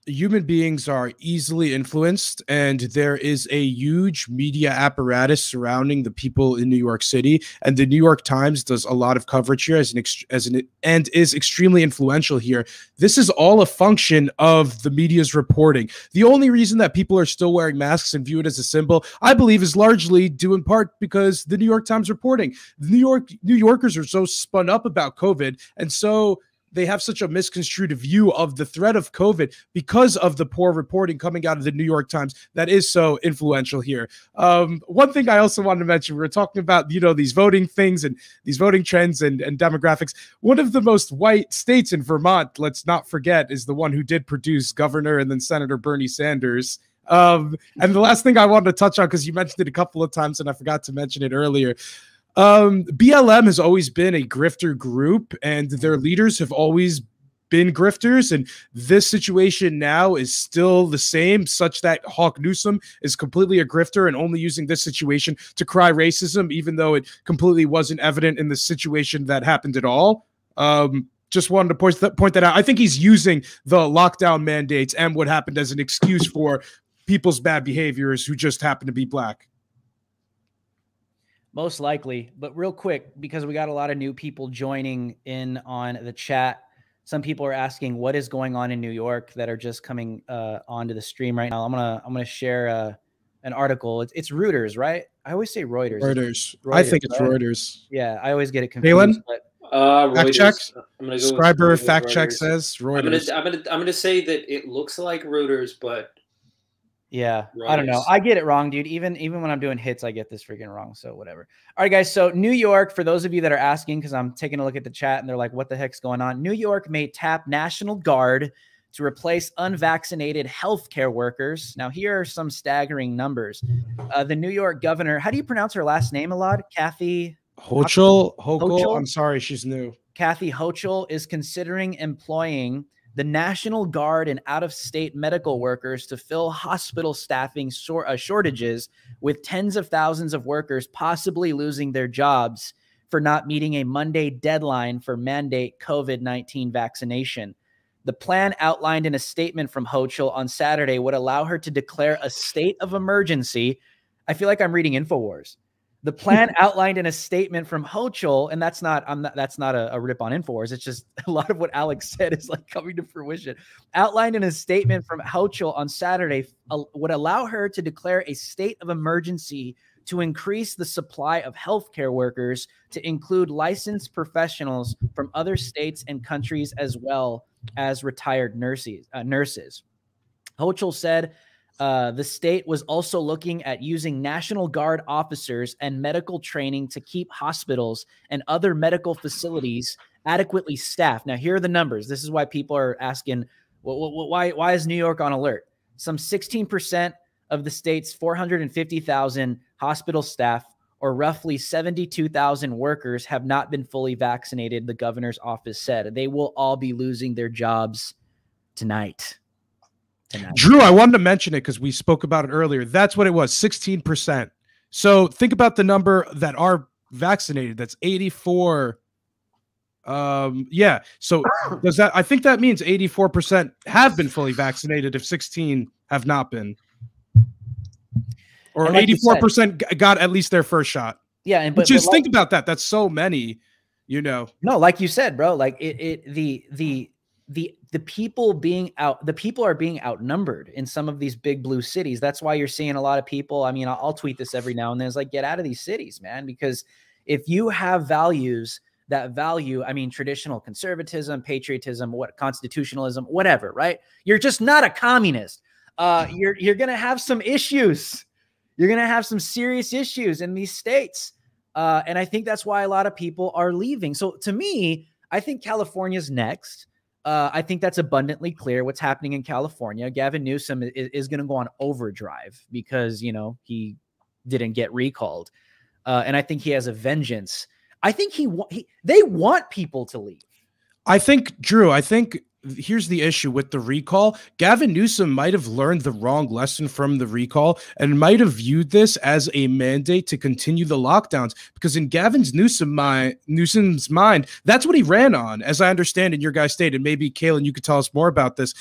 Human beings are easily influenced, and there is a huge media apparatus surrounding the people in New York City. And the New York Times does a lot of coverage here and is extremely influential here. This is all a function of the media's reporting. The only reason that people are still wearing masks and view it as a symbol, I believe, is largely due in part because the New York Times reporting. New Yorkers are so spun up about COVID, and so they have such a misconstrued view of the threat of COVID because of the poor reporting coming out of the New York Times that is so influential here. One thing I also wanted to mention, we were talking about, these voting things and these voting trends and demographics. One of the most white states in Vermont, let's not forget, is the one who did produce Governor and then Senator Bernie Sanders. And the last thing I wanted to touch on, because you mentioned it a couple of times and I forgot to mention it earlier, BLM has always been a grifter group and their leaders have always been grifters. And this situation now is still the same, such that Hawk Newsom is completely a grifter and only using this situation to cry racism, even though it completely wasn't evident in the situation that happened at all. Just wanted to point that out. I think he's using the lockdown mandates and what happened as an excuse for people's bad behaviors who just happen to be black. Most likely, but real quick, because we got a lot of new people joining in on the chat. Some people are asking what is going on in New York that are just coming onto the stream right now. I'm gonna share an article. It's Reuters, right? I always say Reuters. Reuters. I think it's right? Reuters. Yeah, I always get it confused. Galen? But fact check. I'm gonna go Scriber fact check says Reuters. I'm gonna say that it looks like Reuters, but yeah, I don't know. I get it wrong, dude. Even when I'm doing hits, I get this freaking wrong. So whatever. All right, guys. So New York, for those of you that are asking, because I'm taking a look at the chat and they're like, what the heck's going on? New York may tap National Guard to replace unvaccinated healthcare workers. Now, here are some staggering numbers. The New York governor, how do you pronounce her last name, Elad? Kathy Hochul. I'm sorry, she's new. Kathy Hochul is considering employing the National Guard and out-of-state medical workers to fill hospital staffing shortages, with tens of thousands of workers possibly losing their jobs for not meeting a Monday deadline for mandate COVID-19 vaccination. The plan outlined in a statement from Hochul on Saturday would allow her to declare a state of emergency. I feel like I'm reading InfoWars. The plan outlined in a statement from Hochul, and that's not a rip on InfoWars. It's just a lot of what Alex said is like coming to fruition. Outlined in a statement from Hochul on Saturday would allow her to declare a state of emergency to increase the supply of healthcare workers to include licensed professionals from other states and countries, as well as retired nurses. Hochul said the state was also looking at using National Guard officers and medical training to keep hospitals and other medical facilities adequately staffed. Now, here are the numbers. This is why people are asking, why is New York on alert? Some 16% of the state's 450,000 hospital staff, or roughly 72,000 workers, have not been fully vaccinated, the governor's office said. They will all be losing their jobs tonight. Drew, I wanted to mention it because we spoke about it earlier. That's what it was, 16%. So think about the number that are vaccinated. That's 84. Yeah. So does that, I think that means 84% have been fully vaccinated if 16 have not been. Or like 84% got at least their first shot. Yeah, and but just think about that. That's so many, you know. No, like you said, bro. Like the people being out, the people are being outnumbered in some of these big blue cities. That's why you're seeing a lot of people. I mean, I'll tweet this every now and then. It's like, get out of these cities, man. Because if you have values that value, I mean, traditional conservatism, patriotism, constitutionalism, whatever, right? You're just not a communist. You're gonna have some issues. You're going to have some serious issues in these states. And I think that's why a lot of people are leaving. So to me, I think California's next. I think that's abundantly clear what's happening in California. Gavin Newsom is going to go on overdrive because, you know, he didn't get recalled. And I think he has a vengeance. I think they want people to leave. I think, Drew, here's the issue with the recall. Gavin Newsom might have learned the wrong lesson from the recall and might have viewed this as a mandate to continue the lockdowns, because in Newsom's mind, that's what he ran on, as I understand in your guys' state. And maybe, Kaylin, you could tell us more about this.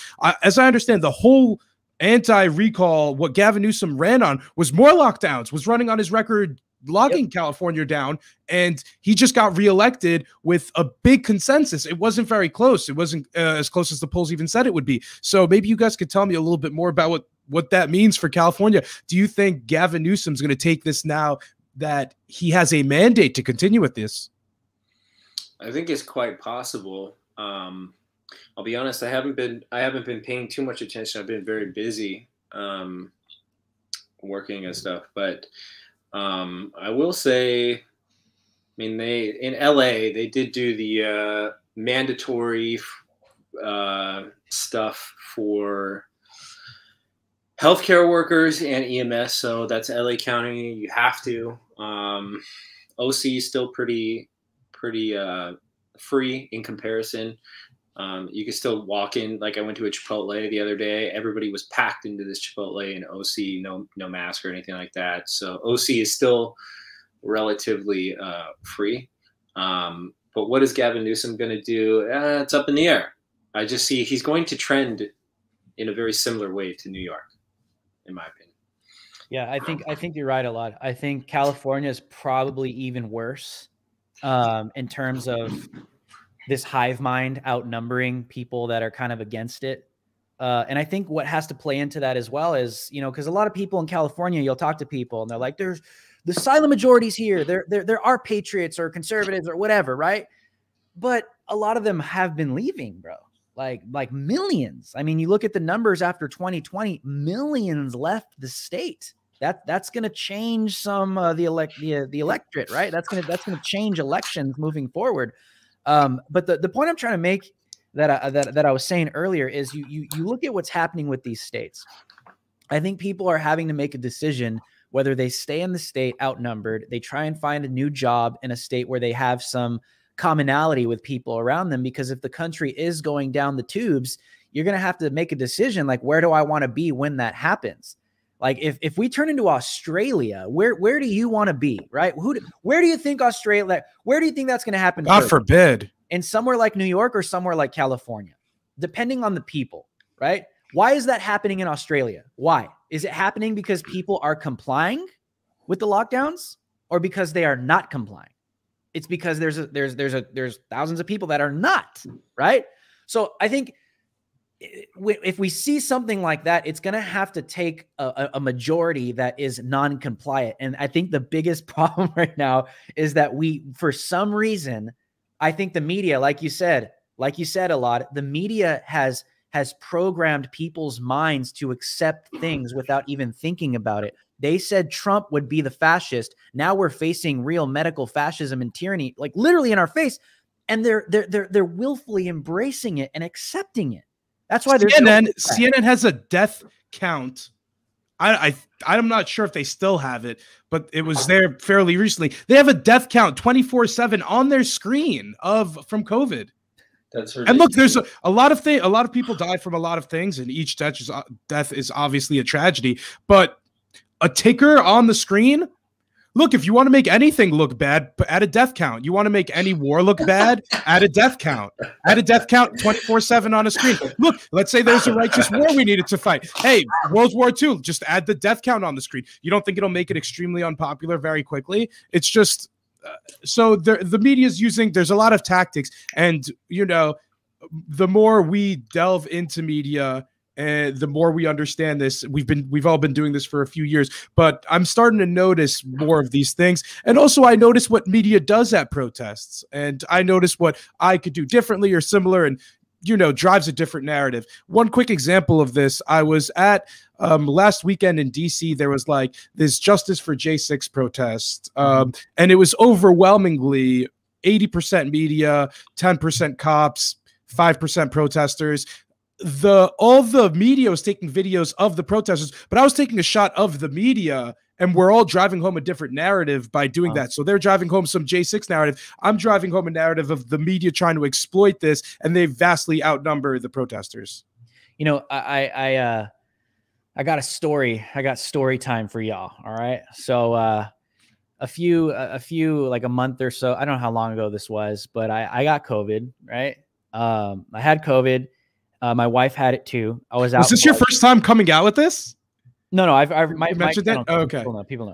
As I understand, the whole anti-recall, what Gavin Newsom ran on was more lockdowns, was running on his record logging California down, and he just got reelected with a big consensus. It wasn't very close. It wasn't as close as the polls even said it would be. So maybe you guys could tell me a little bit more about what that means for California. Do you think Gavin Newsom's going to take this now that he has a mandate to continue with this? I think it's quite possible. I'll be honest, I haven't been paying too much attention. I've been very busy working and stuff, but I will say, I mean, in LA, they did do the mandatory stuff for healthcare workers and EMS. So that's LA County. You have to. OC is still pretty free in comparison. You can still walk in. Like I went to a Chipotle the other day. Everybody was packed into this Chipotle in OC, no mask or anything like that. So OC is still relatively free. But what is Gavin Newsom going to do? It's up in the air. I just see he's going to trend in a very similar way to New York, in my opinion. Yeah, I think you're right a lot. I think California is probably even worse in terms of this hive mind outnumbering people that are kind of against it. And I think what has to play into that as well is, you know, because a lot of people in California, you'll talk to people and they're like, there's the silent majorities here. There are patriots or conservatives or whatever, right? But a lot of them have been leaving, bro. Like millions. I mean, you look at the numbers after 2020, millions left the state. That's going to change some the electorate, right? That's going to change elections moving forward. But the point I'm trying to make that I was saying earlier is you look at what's happening with these states. I think people are having to make a decision whether they stay in the state outnumbered, they try and find a new job in a state where they have some commonality with people around them, because if the country is going down the tubes, you're going to have to make a decision like, where do I want to be when that happens? Like if we turn into Australia, where do you want to be, right? Where do you think Australia, where do you think that's going to happen? God first? Forbid. In somewhere like New York or somewhere like California, depending on the people, right? Why is that happening in Australia? Why? Is it happening because people are complying with the lockdowns, or because they are not complying? It's because there's thousands of people that are not, right? So I think if we see something like that, it's going to have to take a majority that is non-compliant. And I think the biggest problem right now is that for some reason, I think the media, like you said a lot, the media has programmed people's minds to accept things without even thinking about it. They said Trump would be the fascist. Now we're facing real medical fascism and tyranny, like literally in our face. And they're willfully embracing it and accepting it. That's why CNN has a death count I'm not sure if they still have it, but it was there fairly recently. They have a death count 24/7 on their screen from COVID. That's and look, there's a lot of things. A lot of people die from a lot of things, and each death is obviously a tragedy. But a ticker on the screen. Look, if you want to make anything look bad, add a death count. You want to make any war look bad, add a death count. Add a death count 24/7 on a screen. Look, let's say there's a righteous war we needed to fight. Hey, World War II, just add the death count on the screen. You don't think it'll make it extremely unpopular very quickly? It's just so the media is using. There's a lot of tactics, and the more we delve into media, and the more we understand this, we've all been doing this for a few years, but I'm starting to notice more of these things. And also I notice what media does at protests, and I notice what I could do differently or similar, and drives a different narrative. One quick example of this, I was at last weekend in DC. There was like this Justice for J6 protest, and it was overwhelmingly 80% media, 10% cops, 5% protesters. All the media was taking videos of the protesters, but I was taking a shot of the media, and we're all driving home a different narrative by doing that. So they're driving home some J6 narrative. I'm driving home a narrative of the media trying to exploit this, and they vastly outnumber the protesters. I got a story. I got story time for y'all. All right. So a few like a month or so, I don't know how long ago this was, but I got COVID, right? I had COVID. My wife had it too. I was out. Was this your first time coming out with this? No. I've mentioned that. Oh, okay. People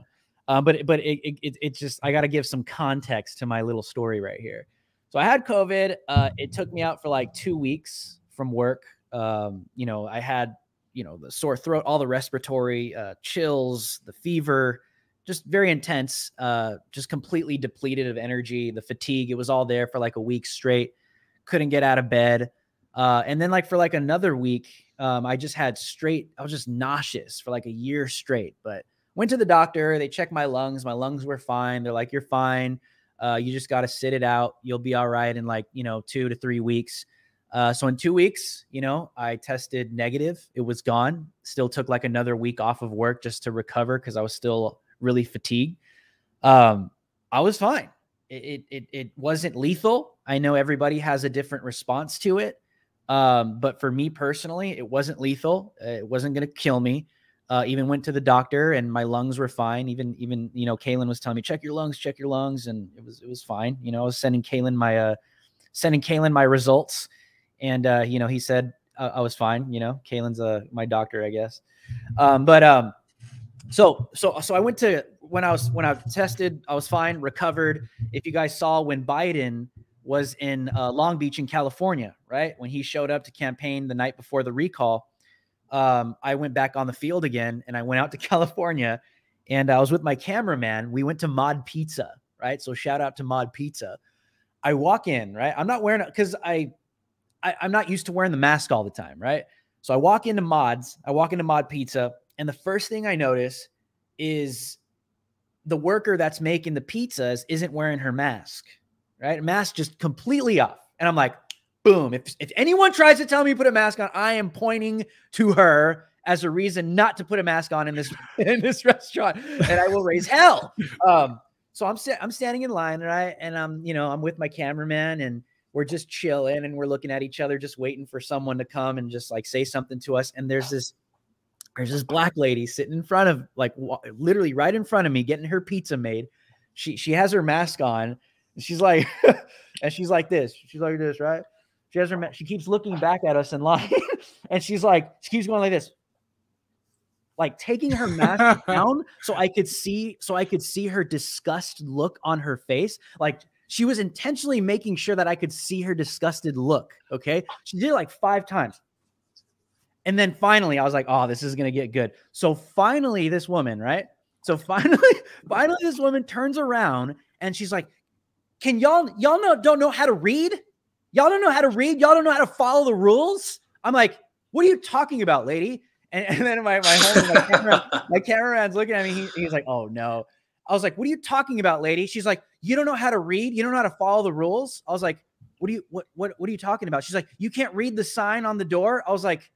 know. But it just, I got to give some context to my little story right here. So I had COVID. It took me out for like 2 weeks from work. I had, the sore throat, all the respiratory chills, the fever, just very intense, just completely depleted of energy, the fatigue. It was all there for like a week straight. Couldn't get out of bed. And then like for like another week, I was just nauseous for like a year straight, but went to the doctor. They checked my lungs. My lungs were fine. They're like, you're fine. You just got to sit it out. You'll be all right in like, 2 to 3 weeks. So in 2 weeks, I tested negative. It was gone. Still took like another week off of work just to recover, 'cause I was still really fatigued. I was fine. It wasn't lethal. I know everybody has a different response to it. But for me personally, it wasn't lethal. It wasn't going to kill me. Even went to the doctor and my lungs were fine. Even, Kaylin was telling me, check your lungs. And it was fine. I was sending Kaylin my results, and, he said I was fine. Kaylin's, my doctor, I guess. So I went to, when I tested, I was fine, recovered. If you guys saw when Biden was in Long Beach in California, right? When he showed up to campaign the night before the recall, I went back on the field again, and I went out to California, and I was with my cameraman. We went to Mod Pizza, right? So shout out to Mod Pizza. I walk in, right? I'm not wearing it because I'm not used to wearing the mask all the time, right? So I walk into Mod Pizza, and the first thing I notice is the worker that's making the pizzas isn't wearing her mask. Right? Mask just completely off. And I'm like, boom. If anyone tries to tell me to put a mask on, I am pointing to her as a reason not to put a mask on in this restaurant, and I will raise hell. So I'm standing in line, right? And I'm with my cameraman, and we're just chilling, and we're looking at each other, just waiting for someone to come and just like say something to us. And there's this black lady sitting in front of, like, literally right in front of me, getting her pizza made. She has her mask on. She's like, and she's like this. She's like this, right? She has her. She keeps looking back at us in line, and she keeps going like this, like taking her mask down so I could see her disgusted look on her face. Like she was intentionally making sure that I could see her disgusted look. Okay, she did it like 5 times, and then finally I was like, oh, this is gonna get good. So finally, this woman, right? So finally, this woman turns around and she's like, can y'all don't know how to read? Y'all don't know how to read? Y'all don't know how to follow the rules? I'm like, what are you talking about, lady? And then my cameraman's looking at me. He's like, oh no. I was like, what are you talking about, lady? She's like, you don't know how to read? You don't know how to follow the rules? I was like, what are you talking about? She's like, you can't read the sign on the door? I was like,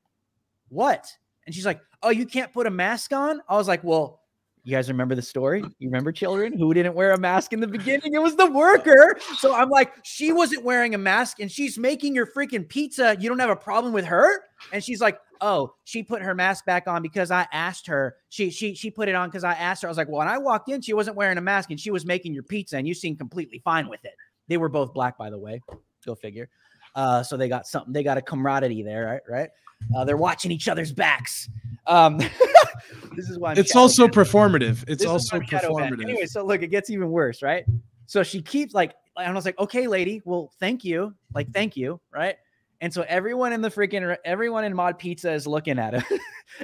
what? And she's like, oh, you can't put a mask on? I was like, well, you guys remember the story? You remember, children, who didn't wear a mask in the beginning? It was the worker. So I'm like, she wasn't wearing a mask and she's making your freaking pizza. You don't have a problem with her? And she's like, oh, she put her mask back on because I asked her. She put it on because I asked her. I was like, well, when I walked in, she wasn't wearing a mask and she was making your pizza and you seemed completely fine with it. They were both black, by the way. Go figure. So they got something. They got a camaraderie there, right? They're watching each other's backs. This is why it's also performative. It's also performative. Anyway, so look, it gets even worse, right? So she keeps like, and I was like, okay, lady, well, thank you. Like, thank you, right? And so everyone in Mod Pizza is looking at us.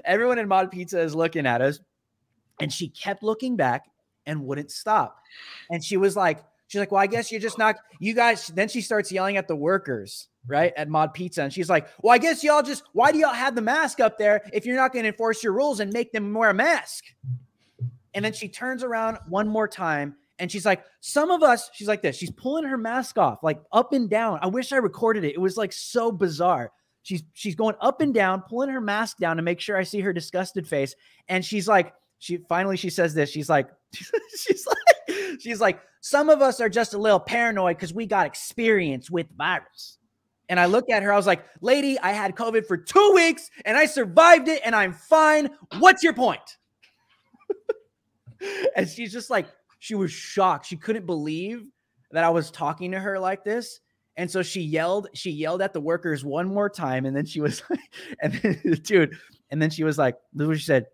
Everyone in Mod Pizza is looking at us. And she kept looking back and wouldn't stop. And she's like, well, I guess you're just not, you guys. Then she starts yelling at the workers, right, at Mod Pizza. And she's like, well, I guess y'all just, why do y'all have the mask up there if you're not going to enforce your rules and make them wear a mask? And then she turns around one more time and she's like, some of us, she's like this, she's pulling her mask off, like up and down. I wish I recorded it. It was like so bizarre. She's going up and down, pulling her mask down to make sure I see her disgusted face. And she's like, she says this. She's like, some of us are just a little paranoid because we got experience with virus. And I look at her, I was like, lady, I had COVID for 2 weeks and I survived it and I'm fine. What's your point? And she's just like, she was shocked. She couldn't believe that I was talking to her like this. And so she yelled at the workers one more time. And then she was like, and then she was like, this is what she said.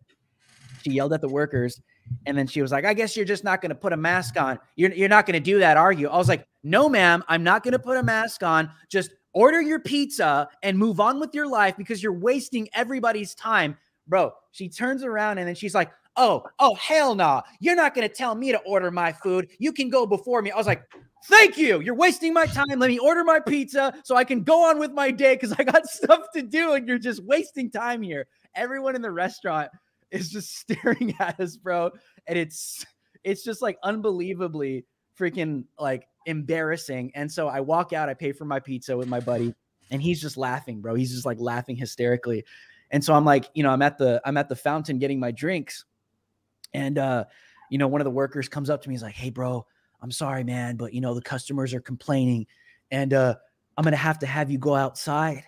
She yelled at the workers. And then she was like, I guess you're just not going to put a mask on. You're not going to do that, are you? I was like, no, ma'am, I'm not going to put a mask on. Just order your pizza and move on with your life because you're wasting everybody's time. Bro, she turns around and then she's like, oh, hell no. You're not going to tell me to order my food. You can go before me. I was like, thank you. You're wasting my time. Let me order my pizza so I can go on with my day because I got stuff to do and you're just wasting time here. Everyone in the restaurant is just staring at us, bro. And it's just like unbelievably freaking like embarrassing. And so I walk out, I pay for my pizza with my buddy and he's just laughing, bro. He's just like laughing hysterically. And so I'm like, I'm at the fountain getting my drinks. And, one of the workers comes up to me. He's like, hey, bro, I'm sorry, man. But, the customers are complaining and I'm going to have you go outside.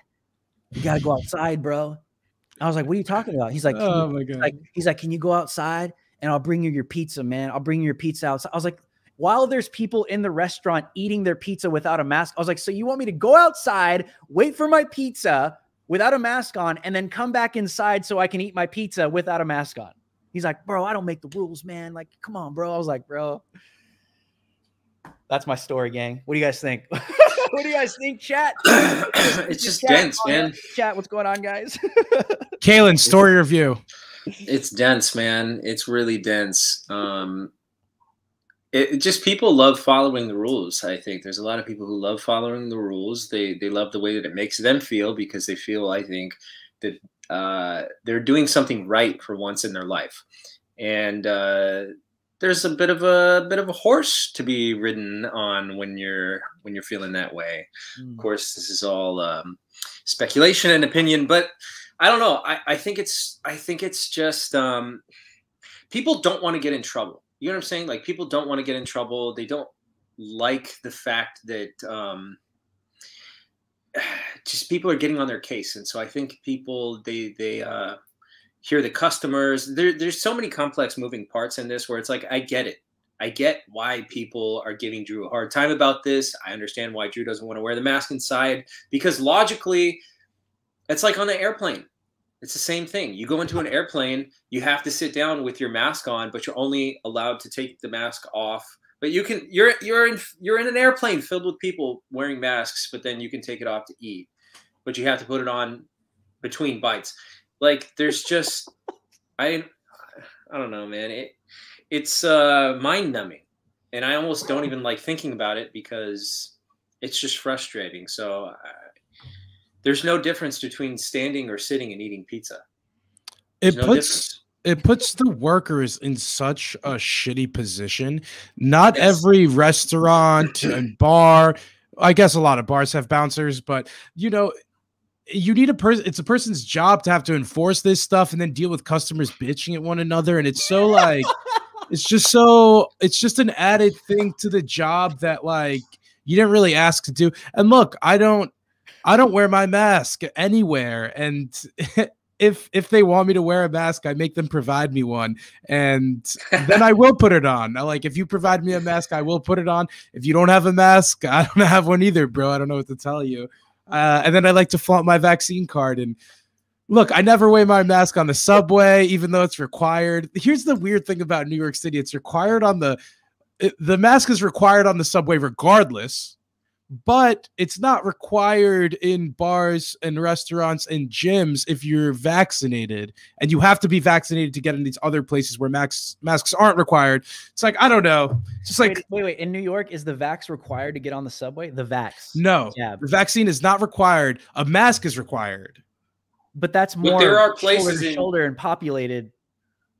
You got to go outside, bro. I was like, what are you talking about? He's like, oh my God. He's like, can you go outside and I'll bring you your pizza, man. I'll bring you your pizza outside. I was like, while there's people in the restaurant eating their pizza without a mask, I was like, so you want me to go outside, wait for my pizza without a mask on, and then come back inside so I can eat my pizza without a mask on? He's like, bro, I don't make the rules, man. Like, come on, bro. I was like, bro, that's my story, gang. What do you guys think? What do you guys think, chat? It's just dense, man. Chat, what's going on, guys? Kalen, story review. It's dense, man. It's really dense. It just people love following the rules. I think there's a lot of people who love following the rules. They love the way that it makes them feel because they feel, I think, that they're doing something right for once in their life. And there's a bit of a horse to be ridden on when you're feeling that way. Of course, this is all speculation and opinion, but I don't know. I think it's just people don't want to get in trouble. You know what I'm saying? Like, people don't want to get in trouble. They don't like the fact that just people are getting on their case. And so I think people, they hear the customers. There's so many complex moving parts in this where it's like, I get it. I get why people are giving Drew a hard time about this. I understand why Drew doesn't want to wear the mask inside, because logically, it's like on the airplane. It's the same thing. You go into an airplane, you have to sit down with your mask on, but you're only allowed to take the mask off. But you're in an airplane filled with people wearing masks, but then you can take it off to eat. But you have to put it on between bites. Like, there's just I don't know, man. It's mind numbing. And I almost don't even like thinking about it because it's just frustrating. So there's no difference between standing or sitting and eating pizza. It puts the workers in such a shitty position. Not every restaurant and bar, I guess a lot of bars have bouncers, but you need a person. It's a person's job to have to enforce this stuff and then deal with customers bitching at one another. And it's so like, it's just an added thing to the job that like you didn't really ask to do. And look, I don't wear my mask anywhere. And if they want me to wear a mask, I make them provide me one, and then I will put it on. Like, if you provide me a mask, I will put it on. If you don't have a mask, I don't have one either, bro. I don't know what to tell you. And then I like to flaunt my vaccine card. And look, I never wear my mask on the subway, even though it's required. Here's the weird thing about New York City. It's required on the mask is required on the subway regardless, but it's not required in bars and restaurants and gyms if you're vaccinated, and you have to be vaccinated to get in these other places where masks aren't required. It's like, I don't know. It's just like, wait. In New York, is the vax required to get on the subway? The vax? No, the vaccine is not required. A mask is required. But that's more. But there are places shoulder and populated,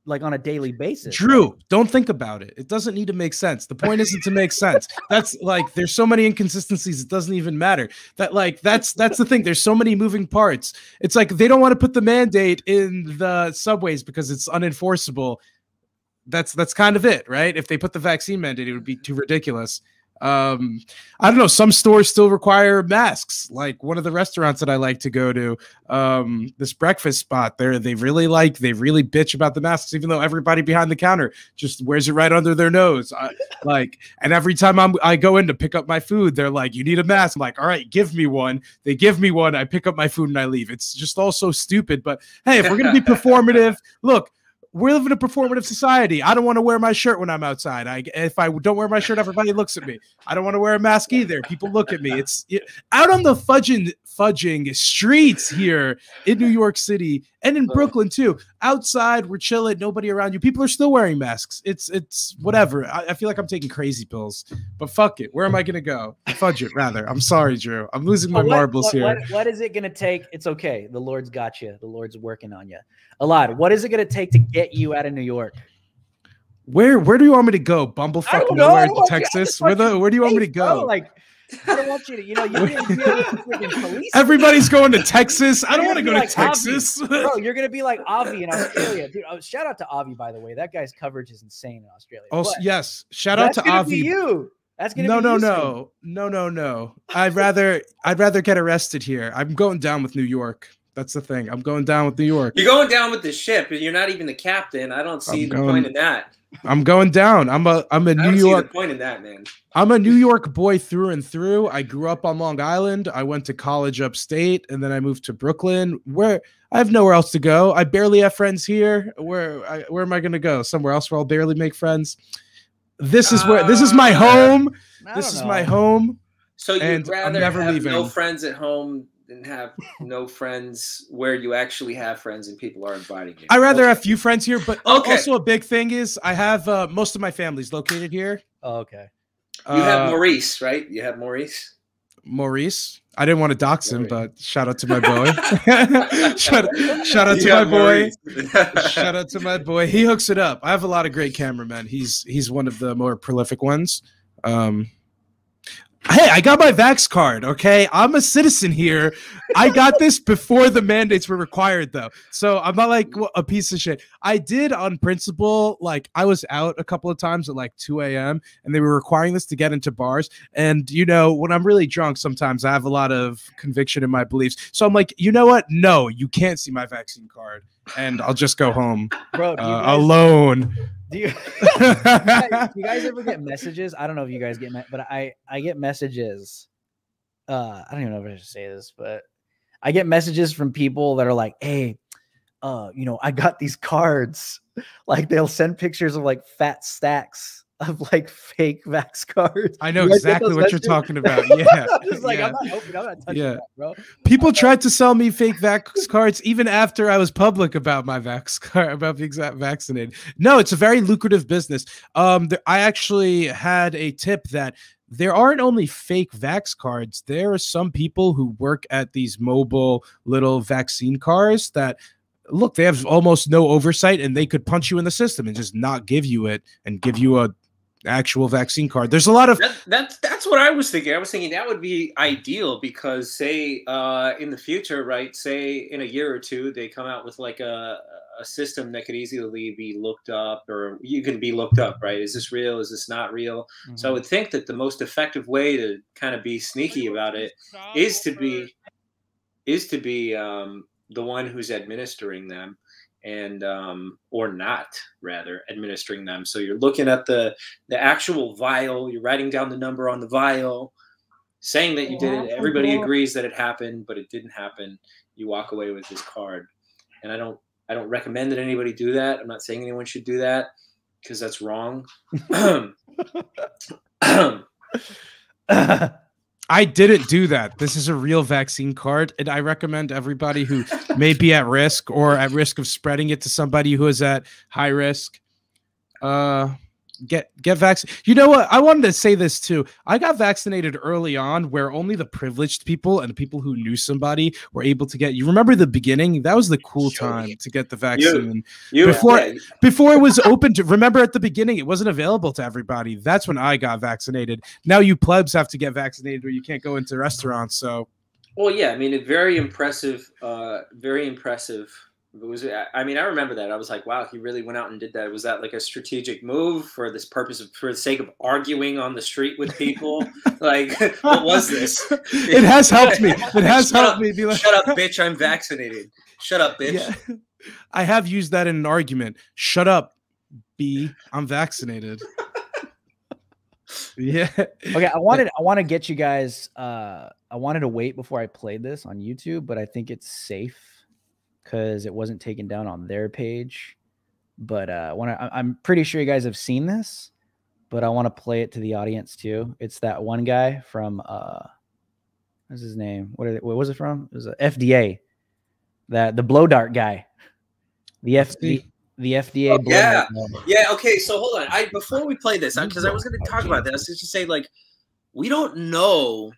like on a daily basis. Drew, don't think about it. It doesn't need to make sense. The point isn't to make sense. That's like, there's so many inconsistencies. It doesn't even matter. That's the thing. There's so many moving parts. It's like they don't want to put the mandate in the subways because it's unenforceable. That's kind of it, right? If they put the vaccine mandate, it would be too ridiculous. I don't know. Some stores still require masks. Like one of the restaurants that I like to go to, this breakfast spot there, they really bitch about the masks, even though everybody behind the counter just wears it right under their nose. And every time I go in to pick up my food, they're like, "You need a mask." I'm like, "All right, give me one." They give me one. I pick up my food and I leave. It's just all so stupid. But hey, if we're going to be performative, look, we're living in a performative society. I don't want to wear my shirt when I'm outside. If I don't wear my shirt, everybody looks at me. I don't want to wear a mask either. People look at me. Out on the fudging streets here in New York City and in Brooklyn too. Outside, we're chilling. Nobody around you. People are still wearing masks. It's whatever. I feel like I'm taking crazy pills, but fuck it. Where am I gonna go? Fudge it rather. I'm sorry, Drew. I'm losing my marbles here. What is it gonna take? It's okay. The Lord's got you. The Lord's working on you. Elad, what is it gonna take to get you out of New York? Where do you want me to go? Bumblefuck nowhere to Texas? Where do you want me to go? Like, I don't want you to, you didn't deal with the freaking police. Everybody's going to Texas. I don't want to go to Texas. Bro, you're going to be like Avi in Australia. Dude, shout out to Avi, by the way. That guy's coverage is insane in Australia. Oh, yes. Shout out to Avi. You. That's going to be you. No. I'd rather get arrested here. I'm going down with New York. That's the thing. I'm going down with New York. You're going down with the ship, and you're not even the captain. I don't see the point in that. I'm going down. I'm a New York. See the point in that, man. I'm a New York boy through and through. I grew up on Long Island. I went to college upstate, and then I moved to Brooklyn, where I have nowhere else to go. I barely have friends here. Where am I going to go? Somewhere else where I'll barely make friends. This is my home. This is my home. So you'd rather have no friends at home than have no friends where you actually have friends and people are inviting you? I'd rather have few friends here, but also a big thing is I have most of my family's located here. Oh, okay. You have Maurice, right? You have Maurice? Maurice? I didn't want to dox him, but shout out to my boy. shout out to my boy. Shout out to my boy. He hooks it up. I have a lot of great cameramen. He's one of the more prolific ones. Hey, I got my Vax card, okay? I'm a citizen here. I got this before the mandates were required, though. So I'm not like a piece of shit. I did on principle, like I was out a couple of times at like 2 a.m. and they were requiring this to get into bars. And, when I'm really drunk, sometimes I have a lot of conviction in my beliefs. So I'm like, you know what? No, you can't see my vaccine card. And I'll just go home alone. Do you guys ever get messages? I don't know if you guys get, but I get messages. I don't even know if I should say this, but I get messages from people that are like, "Hey, I got these cards." Like they'll send pictures of like fat stacks of like fake Vax cards. I know exactly what you're talking about. Yeah, I'm just like, I'm not touching that, bro. People tried to sell me fake Vax cards even after I was public about my Vax card, about being vaccinated. No, it's a very lucrative business. I actually had a tip that there aren't only fake Vax cards. There are some people who work at these mobile little vaccine cars that, look, they have almost no oversight and they could punch you in the system and just not give you it and give you a actual vaccine card. There's a lot of that's what I was thinking. I was thinking that would be ideal because say in the future, right? Say in a year or two, they come out with like a system that could easily be looked up, or you can be looked up, right? Is this real? Is this not real? Mm-hmm. So I would think that the most effective way to kind of be sneaky about it is to be the one who's administering them, and or not rather administering them. So you're looking at the actual vial, you're writing down the number on the vial, saying that you did it. Everybody agrees that it happened, but it didn't happen. You walk away with this card. And I don't recommend that anybody do that. I'm not saying anyone should do that because that's wrong. I didn't do that. This is a real vaccine card, and I recommend everybody who may be at risk or at risk of spreading it to somebody who is at high risk, get vaccinated. You know what? I wanted to say this too. I got vaccinated early on, where only the privileged people and the people who knew somebody were able to get. You remember the beginning? That was the cool time to get the vaccine. Before it was open to. Remember at the beginning, it wasn't available to everybody. That's when I got vaccinated. Now you plebs have to get vaccinated, or you can't go into restaurants. So, well, yeah, I mean, very impressive. Very impressive. It was, I mean, I remember that. I was like, wow, he really went out and did that. Was that like a strategic move for this purpose for the sake of arguing on the street with people? Like, what was this? It has helped me. It has helped me. Be like, shut up, bitch. I'm vaccinated. Shut up, bitch. Yeah. I have used that in an argument. Shut up, B. I'm vaccinated. Yeah. Okay. I want to get you guys. I wanted to wait before I played this on YouTube, but I think it's safe, because it wasn't taken down on their page. But I'm pretty sure you guys have seen this, but I want to play it to the audience too. It's that one guy from what's his name? What was it from? It was a FDA. The blow dart guy. The FDA. Oh, yeah. Yeah. Okay. So hold on. Before we play this, because I was going to talk about this, just to say, like, we don't know.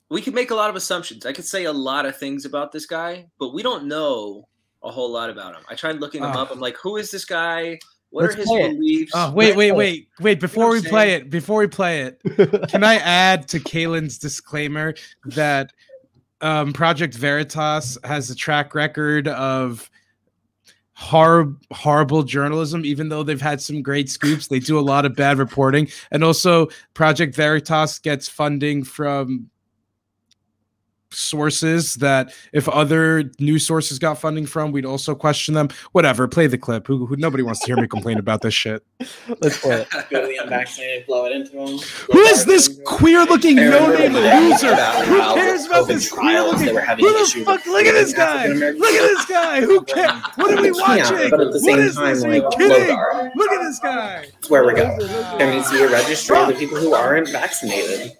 We could make a lot of assumptions. I could say a lot of things about this guy, but we don't know a whole lot about him. I tried looking him up. I'm like, who is this guy? What are his beliefs? Wait. Before we play it, can I add to Kalen's disclaimer that Project Veritas has a track record of horrible journalism? Even though they've had some great scoops, they do a lot of bad reporting. And also, Project Veritas gets funding from sources that if other news sources got funding from, we'd also question them. Whatever, play the clip. Who nobody wants to hear me complain about this shit. Let's play it. Go to the unvaccinated, blow it into them. Who is this queer-looking no-name loser? Who cares about this queer-looking? Who the fuck? Look at this guy! Look at this guy! Who cares? What are we watching? But at the same time, Are you kidding? Look at this guy! That's where we're going. There needs to be a registry of the people who aren't vaccinated.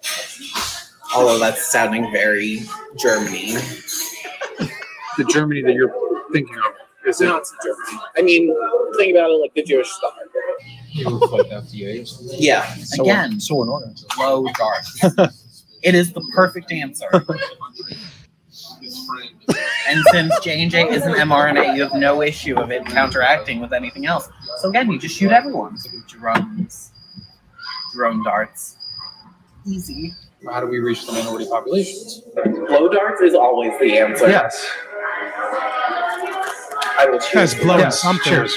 Although that's sounding very Germany. The Germany that you're thinking of is not Germany. I mean, think about it like the Jewish Star. Yeah. Again, low dark. It is the perfect answer. And since J&J is an mRNA, you have no issue of it counteracting with anything else. So again, you just shoot everyone. Drone darts. Easy. How do we reach the minority populations? Blow darts is always the answer. Yes. I will choose. Blowing something. Cheers.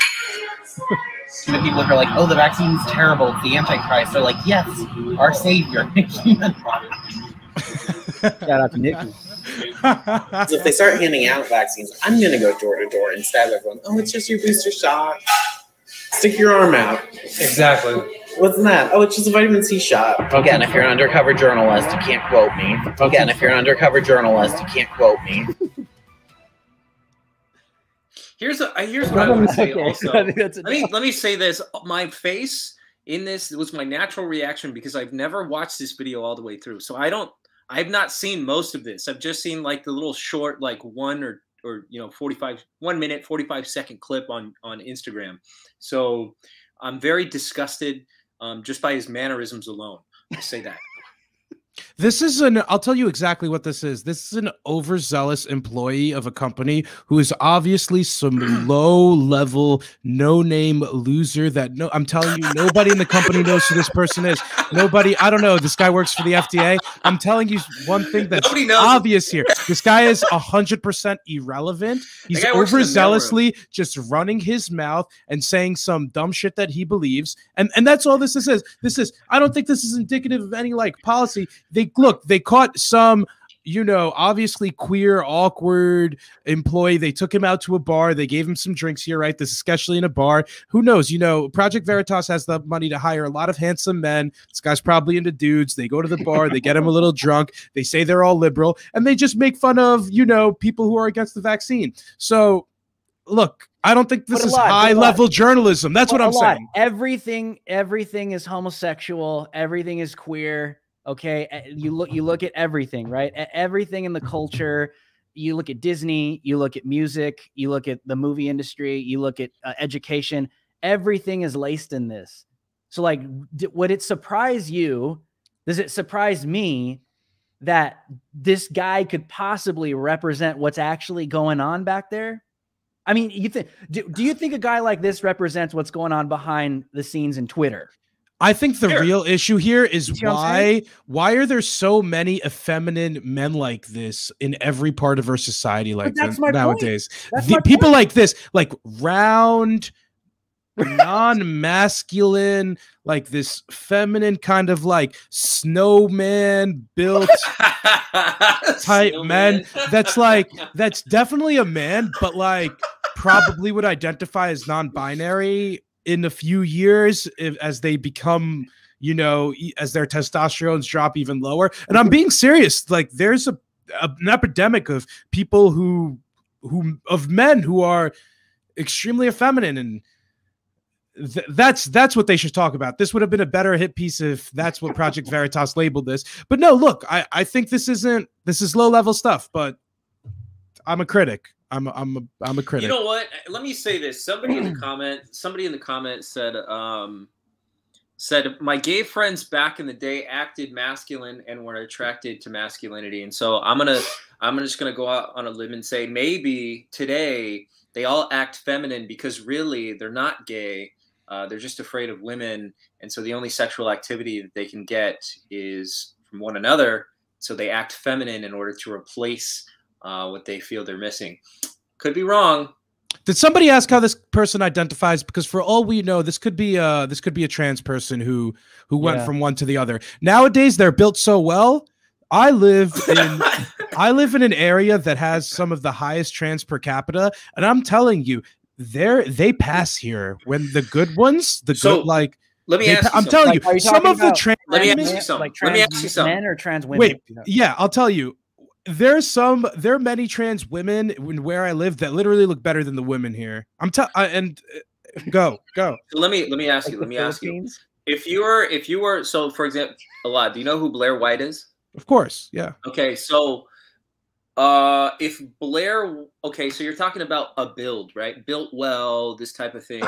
The people who are like, oh, the vaccine's terrible, it's the Antichrist, are like, yes, our savior. Shout out to Nikki. So if they start handing out vaccines, I'm going to go door to door and stab everyone. Oh, it's just your booster shot. Stick your arm out. Exactly. What's that? Oh, it's just a vitamin C shot. Again, if you're an undercover journalist, you can't quote me. Again, if you're an undercover journalist, you can't quote me. Here's what I want to say also. Let me say this. My face in this was my natural reaction because I've never watched this video all the way through. So I've not seen most of this. I've just seen like the little short, like 1 minute, 45-second clip on Instagram. So I'm very disgusted just by his mannerisms alone. I say that. This is I'll tell you exactly what this is. This is an overzealous employee of a company who is obviously some low-level, no-name loser that I'm telling you, nobody in the company knows who this person is. Nobody, I don't know, this guy works for the FDA. I'm telling you one thing that's obvious here. This guy is 100% irrelevant. He's overzealously just running his mouth and saying some dumb shit that he believes. And that's all this is. I don't think this is indicative of any like policy. They caught some, obviously queer, awkward employee. They took him out to a bar. They gave him some drinks here, right? This is especially in a bar. Who knows? Project Veritas has the money to hire a lot of handsome men. This guy's probably into dudes. They go to the bar. They get him a little drunk. They say they're all liberal. And they just make fun of, people who are against the vaccine. So, look, I don't think this is high-level journalism. That's what I'm saying. Everything is homosexual. Everything is queer. Okay, you look at everything, right? Everything in the culture. You look at Disney, you look at music, you look at the movie industry, you look at education. Everything is laced in this. So, like, would it surprise you? Does it surprise me that this guy could possibly represent what's actually going on back there? I mean, do you think a guy like this represents what's going on behind the scenes in Twitter? I think the real issue here is why are there so many effeminate men like this in every part of our society like nowadays? People like this, like round, non-masculine, like this feminine kind of like snowman built type man. That's definitely a man, but like probably would identify as non-binary in a few years as they become, as their testosterones drop even lower. And I'm being serious. Like there's an epidemic of people of men who are extremely effeminate, and that's what they should talk about. This would have been a better hit piece if that's what Project Veritas labeled this. But no, look, I think this is low level stuff, but I'm a critic. I'm a critic. You know what? Let me say this. Somebody in the comment said my gay friends back in the day acted masculine and were attracted to masculinity. And so I'm just gonna go out on a limb and say maybe today they all act feminine because really they're not gay. They're just afraid of women, and so the only sexual activity that they can get is from one another. So they act feminine in order to replace what they feel they're missing. Could be wrong. Did somebody ask how this person identifies? Because for all we know, this could be a trans person who went from one to the other. Nowadays, they're built so well. I live in an area that has some of the highest trans per capita, and I'm telling you, they pass here when the good ones, let me ask you I'm telling you, some of the trans. Let me ask you something. Let me ask you something. Men or trans women? Wait, yeah, I'll tell you. There are many trans women where I live that literally look better than the women here. Go. So let me ask you. If you were so, for example, do you know who Blair White is? Of course, yeah. Okay, so if Blair, so you're talking about a build, right? Built well, this type of thing.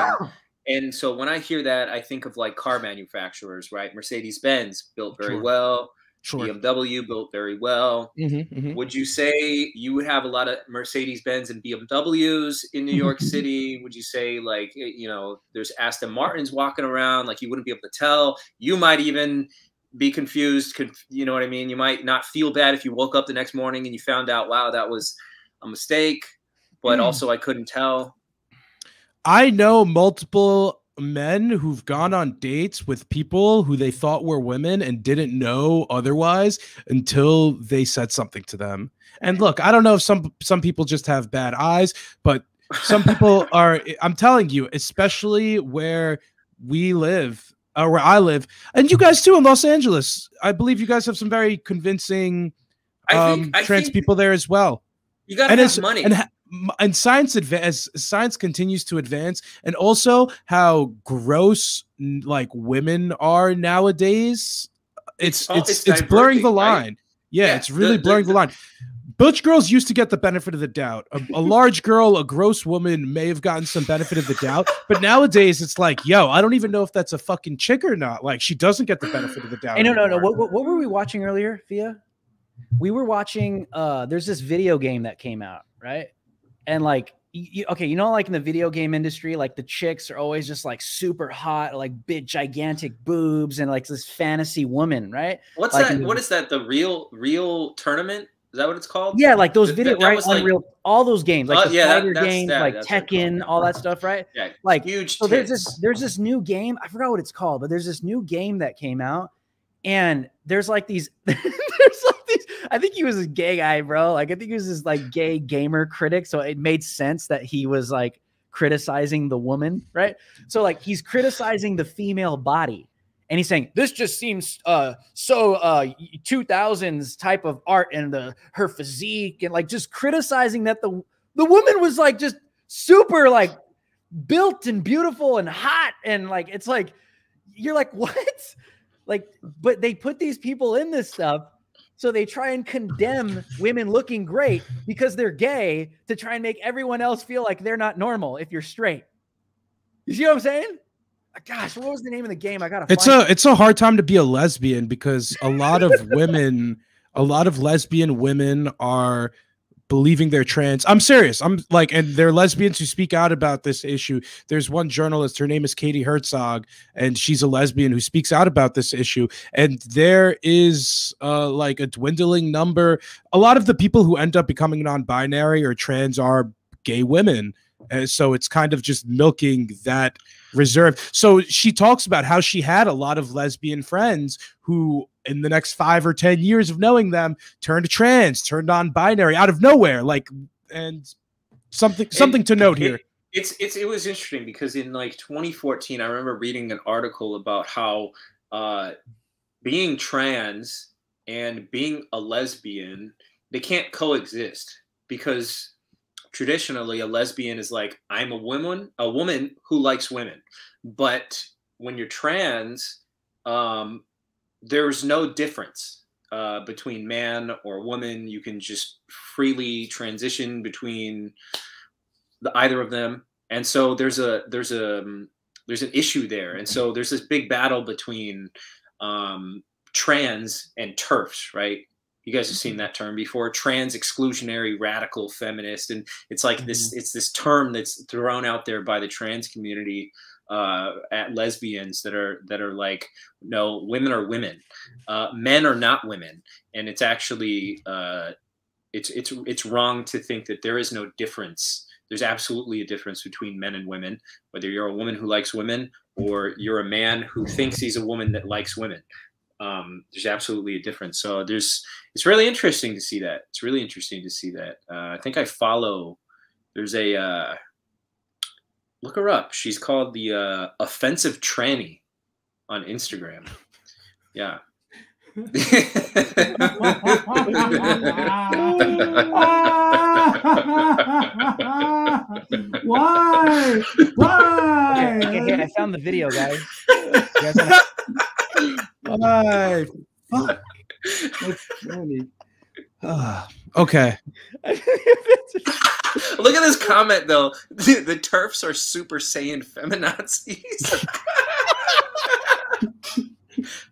And so when I hear that, I think of like car manufacturers, right? Mercedes-Benz built very well. Sure. BMW built very well. Would you say you would have a lot of Mercedes-Benz and BMWs in New York City? Would you say like, there's Aston Martins walking around, like you wouldn't be able to tell? You might even be confused. You know what I mean? You might not feel bad if you woke up the next morning and you found out, wow, that was a mistake, but also I couldn't tell. I know multiple men who've gone on dates with people who they thought were women and didn't know otherwise until they said something to them. And look, I don't know if some people just have bad eyes, but some people are, I'm telling you, especially where we live, or where I live, and you guys too in Los Angeles. I believe you guys have some very convincing trans people there as well. You got to have money. And science as science continues to advance, and also how gross like women are nowadays, it's blurring the line. Right? Yeah, it's really blurring the line. Butch girls used to get the benefit of the doubt. A large girl, a gross woman may have gotten some benefit of the doubt, but nowadays it's like, yo, I don't even know if that's a fucking chick or not. Like, she doesn't get the benefit of the doubt. Hey, no. What were we watching earlier, Fia? We were watching. There's this video game that came out, right? And like, okay, you know, like in the video game industry, like the chicks are always just like super hot, like big, gigantic boobs, and like this fantasy woman, right? What's like that? What is that? The real tournament? Is that what it's called? Yeah, like those video, right? Unreal, like, all those games, like the fighter games, like that's Tekken, all that stuff, right? Yeah, like huge. So there's this new game. I forgot what it's called, but there's this new game that came out, and there's like these. I think he was a gay guy, bro. Like I think he was this like gay gamer critic, so it made sense that he was like criticizing the woman, right? So like he's criticizing the female body. And he's saying, this just seems so 2000s type of art and her physique, and like just criticizing that the woman was like just super like built and beautiful and hot. And like, it's like, you're like, what? Like, but they put these people in this stuff. So they try and condemn women looking great because they're gay to try and make everyone else feel like they're not normal if you're straight. You see what I'm saying? Gosh, what was the name of the game? I gotta. It's a hard time to be a lesbian because a lot of lesbian women are believing they're trans. I'm serious. I'm like, and they're lesbians who speak out about this issue. There's one journalist, her name is Katie Herzog, and she's a lesbian who speaks out about this issue. And there is like a dwindling number. A lot of the people who end up becoming non-binary or trans are gay women. And so it's kind of just milking that reserve. So she talks about how she had a lot of lesbian friends who in the next 5 or 10 years of knowing them turned trans, turned non-binary out of nowhere. Like, and something to note here. It was interesting because in like 2014, I remember reading an article about how being trans and being a lesbian, they can't coexist because traditionally a lesbian is like, I'm a woman who likes women. But when you're trans, there's no difference between man or woman. You can just freely transition between either of them. And so there's an issue there. And so there's this big battle between trans and TERFs, right? You guys have seen that term before, trans exclusionary radical feminist. And it's like it's this term that's thrown out there by the trans community at lesbians that are like, no, women are women, men are not women. And it's actually, it's wrong to think that there is no difference. There's absolutely a difference between men and women, whether you're a woman who likes women or you're a man who thinks he's a woman that likes women. There's absolutely a difference. So it's really interesting to see that. It's really interesting to see that. I think I follow, there's a, look her up. She's called the Offensive Tranny on Instagram. Yeah. Why? Okay, I found the video, guys. Why? Fuck. Okay. Look at this comment though. The TERFs are Super Saiyan feminazis.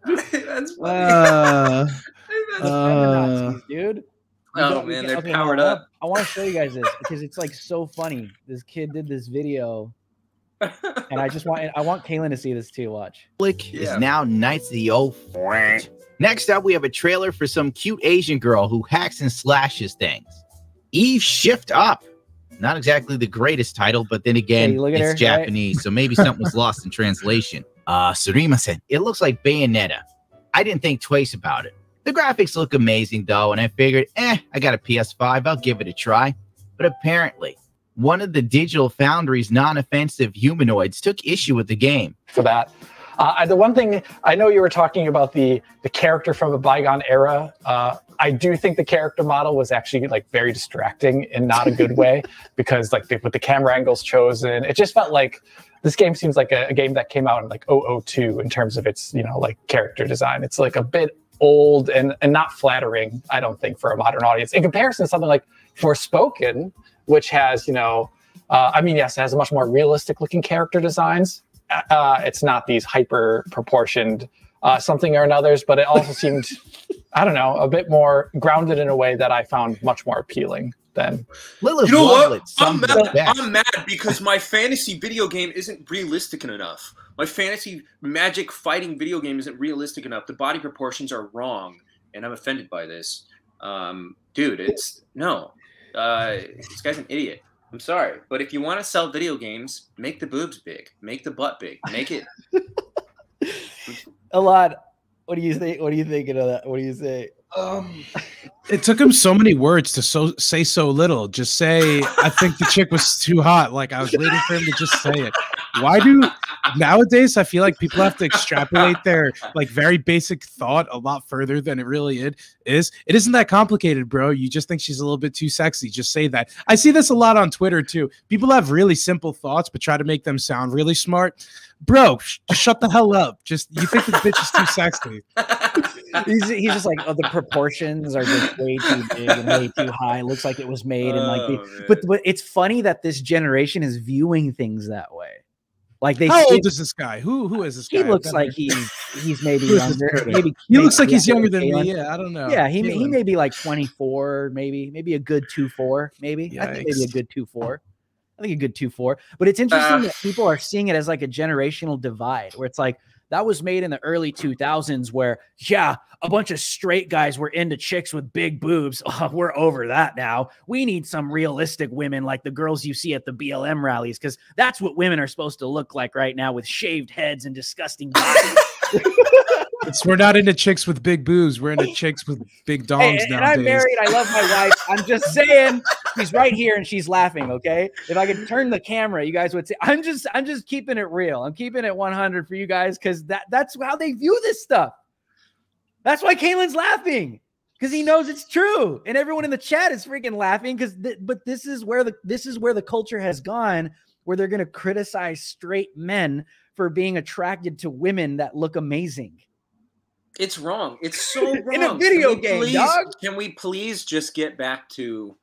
That's funny. Feminazis, dude. Oh man, they're powered up. I want to show you guys this because it's like so funny. This kid did this video, and I want Kaylin to see this too. Watch. Is now Knights of the Old Forge. Next up, we have a trailer for some cute Asian girl who hacks and slashes things. Eve Shift Up. Not exactly the greatest title, but then again, it's Japanese, right? So maybe something was lost in translation. Surimasen. It looks like Bayonetta. I didn't think twice about it. The graphics look amazing, though, and I figured, I got a PS5, I'll give it a try. But apparently, one of the Digital Foundry's non-offensive humanoids took issue with the game. For that. The one thing, I know you were talking about the character from a bygone era. I do think the character model was actually like very distracting in not a good way because like with the camera angles chosen, it just felt like this game seems like a game that came out in like 2002 in terms of its, like character design. It's like a bit old and not flattering, I don't think, for a modern audience. In comparison to something like Forspoken, which has, yes, it has a much more realistic looking character designs. It's not these hyper proportioned something or another's, but it also seemed, I don't know, a bit more grounded in a way that I found much more appealing than Lilith. You know Lovelet, what? I'm mad because my fantasy video game isn't realistic enough. My fantasy magic fighting video game isn't realistic enough. The body proportions are wrong, and I'm offended by this. Dude, this guy's an idiot. I'm sorry, but if you want to sell video games, make the boobs big, make the butt big, make it. A lot. What do you think? What are you thinking of that? What do you say? It took him so many words to say so little. Just say, I think the chick was too hot. Like, I was waiting for him to just say it. Why do nowadays I feel like people have to extrapolate their like very basic thought a lot further than it really is. It isn't that complicated, bro. You just think she's a little bit too sexy. Just say that. I see this a lot on Twitter too. People have really simple thoughts but try to make them sound really smart. Bro, just shut the hell up. Just you think the bitch is too sexy. He's just like, oh, the proportions are just way too big and way too high. It looks like it was made in like but it's funny that this generation is viewing things that way. Like how old is this guy? Who is this guy? He looks like he's maybe younger. Maybe he looks like he's younger than me. Yeah, I don't know. Yeah, he may be like 24, maybe a good 2.4, maybe. Yikes. I think maybe a good 2.4. I think a good 2.4. But it's interesting that people are seeing it as like a generational divide, where it's like that was made in the early 2000s, where a bunch of straight guys were into chicks with big boobs. Oh, we're over that now. We need some realistic women like the girls you see at the BLM rallies, because that's what women are supposed to look like right now, with shaved heads and disgusting bodies. We're not into chicks with big boobs. We're into chicks with big dongs nowadays. And I'm married. I love my wife. I'm just saying, she's right here and she's laughing. Okay, if I could turn the camera, you guys would see. I'm just keeping it real. I'm keeping it 100 for you guys, because that's how they view this stuff. That's why Kalen's laughing, because he knows it's true, and everyone in the chat is freaking laughing but this is where the culture has gone, where they're going to criticize straight men for being attracted to women that look amazing. It's wrong. It's so wrong. In a video game, dog. Can we please just get back to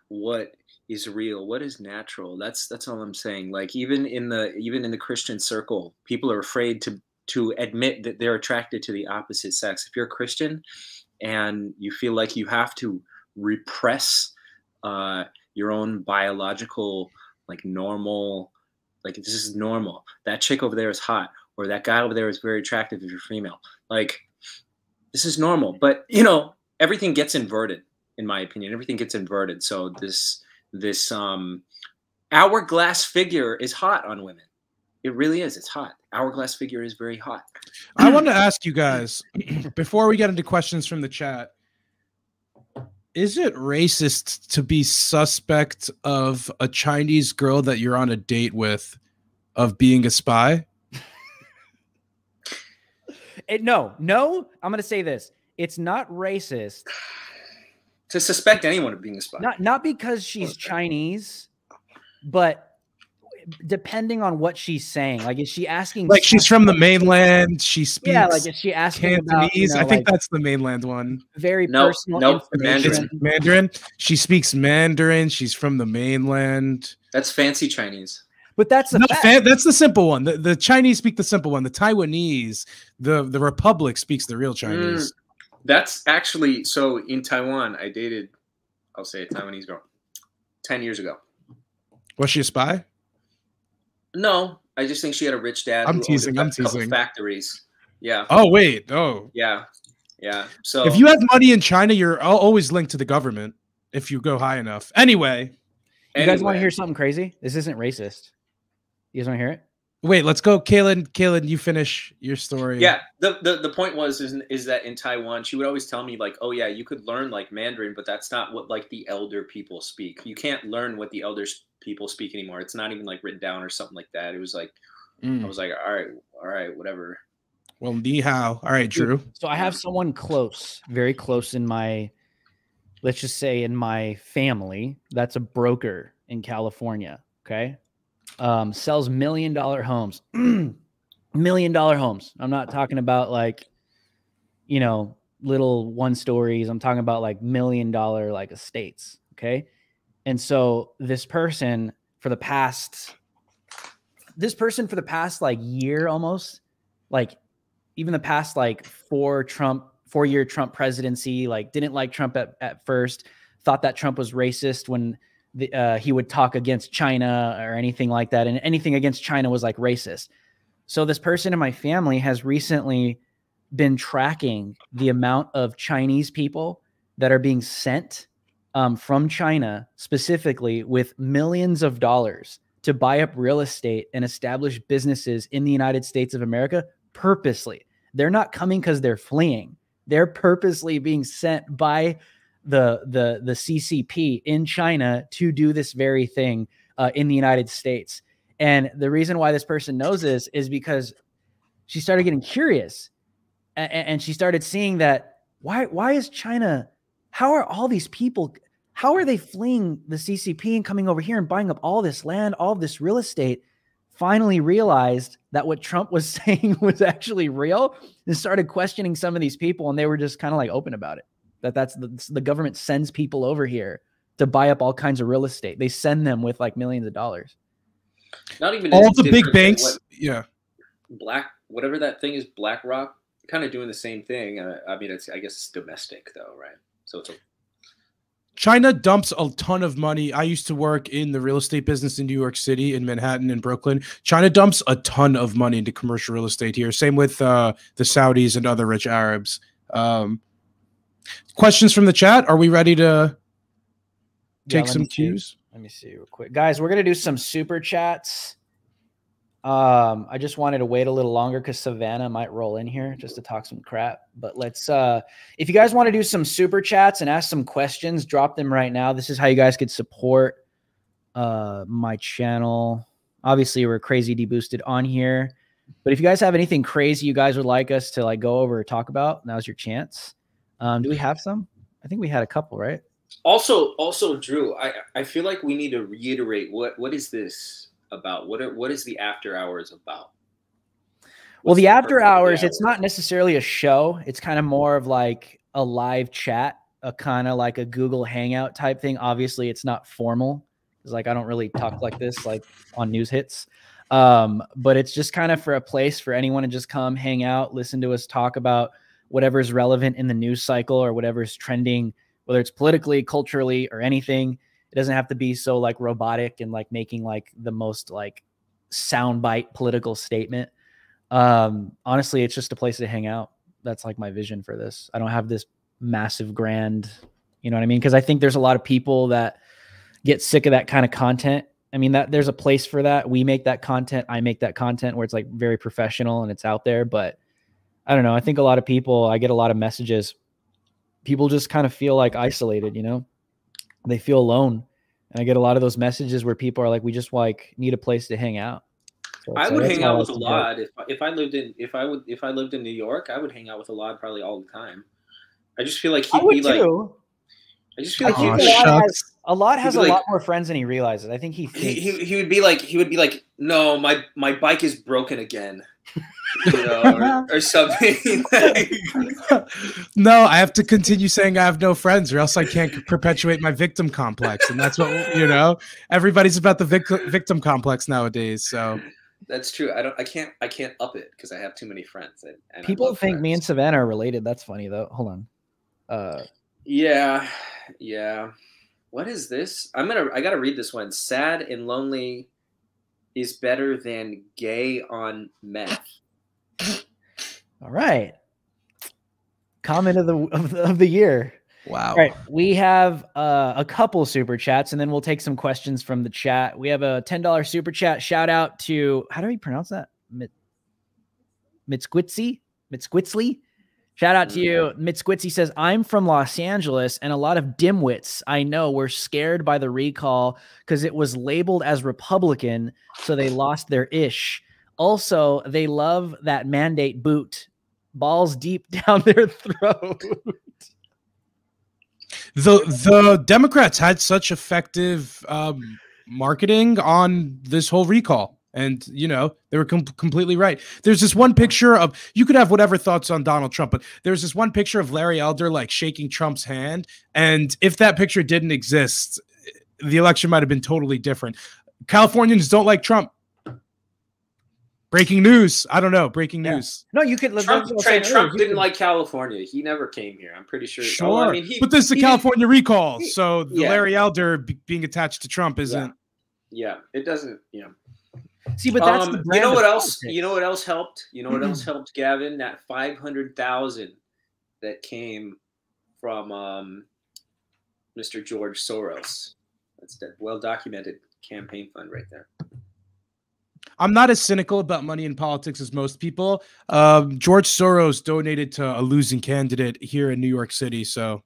what is real, what is natural? That's all I'm saying. Like even in the Christian circle, people are afraid to admit that they're attracted to the opposite sex. If you're a Christian and you feel like you have to repress your own biological, like normal, like this is normal. That chick over there is hot, or that guy over there is very attractive if you're female. Like, this is normal. But, everything gets inverted, in my opinion. Everything gets inverted. So this hourglass figure is hot on women. It really is. It's hot. Hourglass figure is very hot. I want to ask you guys, before we get into questions from the chat, is it racist to be suspect of a Chinese girl that you're on a date with of being a spy? No. I'm going to say this. It's not racist to suspect anyone of being a spy. Not because she's Chinese, but depending on what she's saying. Like, is she asking? Like, she's from the mainland. She speaks. Yeah, like, is she asking Cantonese? about, I think that's the mainland one. Very personal information. Mandarin. She speaks Mandarin. She's from the mainland. That's fancy Chinese. But that's that's the simple one. The Chinese speak the simple one. The Taiwanese, the Republic speaks the real Chinese. That's actually, so in Taiwan, I dated, I'll say a Taiwanese girl 10 years ago. Was she a spy? No, I just think she had a rich dad. I'm teasing. Couple factories. Yeah. Oh, wait. Oh. Yeah. So if you have money in China, you're always linked to the government if you go high enough. Anyway. You guys want to hear something crazy? This isn't racist. You guys want to hear it? Wait, let's go. Kalen, you finish your story. Yeah. The point is that in Taiwan, she would always tell me, like, oh yeah, you could learn like Mandarin, but that's not what like the elder people speak. You can't learn what the elders people speak anymore. It's not even like written down or something like that. It was like, I was like, all right, whatever. Well, ni hao. All right, Drew. So I have someone close, very close in my, let's just say in my family, that's a broker in California. Okay. Sells $1 million homes. $1 million homes. I'm not talking about like, you know, little 1-stories. I'm talking about like $1 million like estates. Okay. And so this person for the past like year almost, like even the past like 4-year Trump presidency, like didn't like Trump at first, thought that Trump was racist when he would talk against China or anything like that. And anything against China was like racist. So this person in my family has recently been tracking the amount of Chinese people that are being sent from China specifically with millions of dollars to buy up real estate and establish businesses in the United States of America purposely. They're not coming because they're fleeing. They're purposely being sent by the CCP in China to do this very thing in the United States. And the reason why this person knows this is because she started getting curious and she started seeing that why is China, how are all these people, how are they fleeing the CCP and coming over here and buying up all this land, all this real estate? Finally realized that what Trump was saying was actually real and started questioning some of these people. And they were just kind of like open about it. That's the government sends people over here to buy up all kinds of real estate. They send them with like millions of dollars. Not even all the big banks. Whatever that thing is, BlackRock, kind of doing the same thing. I mean, I guess it's domestic though, right? So it's China dumps a ton of money. I used to work in the real estate business in New York City, in Manhattan, and Brooklyn. China dumps a ton of money into commercial real estate here. Same with the Saudis and other rich Arabs. Questions from the chat? Are we ready to take some cues? Let me see real quick. Guys, we're going to do some super chats. I just wanted to wait a little longer because Savannah might roll in here just to talk some crap. But let's, if you guys want to do some super chats and ask some questions, drop them right now. This is how you guys could support my channel. Obviously, we're crazy deboosted on here. But if you guys have anything crazy you guys would like us to like go over or talk about, now's your chance. Do we have some? I think we had a couple, right? Also, Drew, I feel like we need to reiterate what is this about? What is the After Hours about? Well, the After Hours, it's not necessarily a show. It's kind of more of like a live chat, a kind of like a Google Hangout type thing. Obviously, it's not formal because like I don't really talk like this like on news hits. But it's just kind of for a place for anyone to just come hang out, listen to us talk about whatever's relevant in the news cycle or whatever's trending, whether it's politically, culturally, or anything. It doesn't have to be so like robotic and like making like the most like soundbite political statement. Honestly, it's just a place to hang out. That's like my vision for this. I don't have this massive grand, you know what I mean? Because I think there's a lot of people that get sick of that kind of content. I mean, that there's a place for that. We make that content. I make that content where it's like very professional and it's out there. But I don't know. I think a lot of people, I get a lot of messages. People just kind of feel like isolated, you know, they feel alone. And I get a lot of those messages where people are like, we just like need a place to hang out. So I would hang out with Alad if I lived in New York. I would hang out with Alad probably all the time. I just feel like he'd be like. I just feel like Alad has a lot more friends than he realizes. I think he would be like, no, my bike is broken again. You know, or something. No, I have to continue saying I have no friends, or else I can't perpetuate my victim complex, and that's what you know. Everybody's about the victim complex nowadays. So that's true. I can't up it because I have too many friends. And people think me and Savannah are related. That's funny though. Hold on. Yeah. What is this? I gotta read this one. Sad and lonely is better than gay on meth. All right. Comment of the year. Wow. All right. We have a couple super chats, and then we'll take some questions from the chat. We have a $10 super chat. Shout out to, how do we pronounce that? Mitsquitsy? Shout out to you. Mitsquitsy says, I'm from Los Angeles, and a lot of dimwits I know were scared by the recall because it was labeled as Republican, so they lost their ish. Also, they love that mandate boot. Balls deep down their throat. The Democrats had such effective marketing on this whole recall. And, you know, they were completely right. There's this one picture of, you could have whatever thoughts on Donald Trump, but there's this one picture of Larry Elder like shaking Trump's hand. And if that picture didn't exist, the election might have been totally different. Californians don't like Trump. Breaking news. I don't know. Breaking news. No, you could. Trump didn't like California. He never came here. I'm pretty sure. Sure. Oh, I mean, but this is the California recall. So the Larry Elder being attached to Trump isn't. Yeah, it doesn't. Yeah. See, but that's you know what else? You know what else helped? You know what else helped, Gavin? That 500,000 that came from Mr. George Soros. That's that well-documented campaign fund right there. I'm not as cynical about money in politics as most people. George Soros donated to a losing candidate here in New York City, so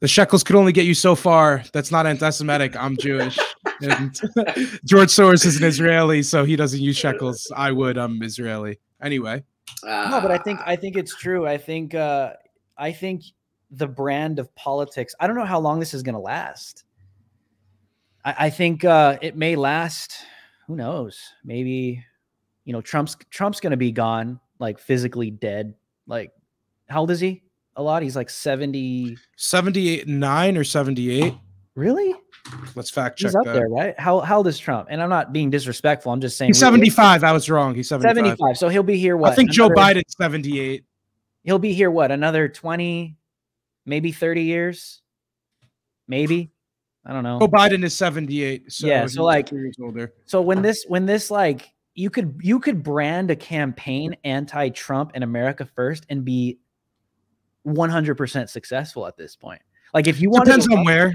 the shekels could only get you so far. That's not anti-Semitic. I'm Jewish, and George Soros is an Israeli, so he doesn't use shekels. I would. I'm Israeli anyway. No, but I think it's true. I think the brand of politics. I don't know how long this is going to last. I think it may last. Who knows? Maybe, you know, Trump's going to be gone, like physically dead. Like, how old is he? A lot. He's like 78, 9 or 78. Really? Let's fact check. He's up that. there, right? How old is Trump? And I'm not being disrespectful. I'm just saying he's 75. I was wrong. He's 75. 75. So he'll be here. What? I think Joe Biden's 78. He'll be here. What? Another 20, maybe 30 years. Maybe. I don't know. Joe Biden is 78. So yeah. So like 2 years older. So when this like you could brand a campaign anti-Trump and America First and be 100% successful at this point. Like if you want depends on where.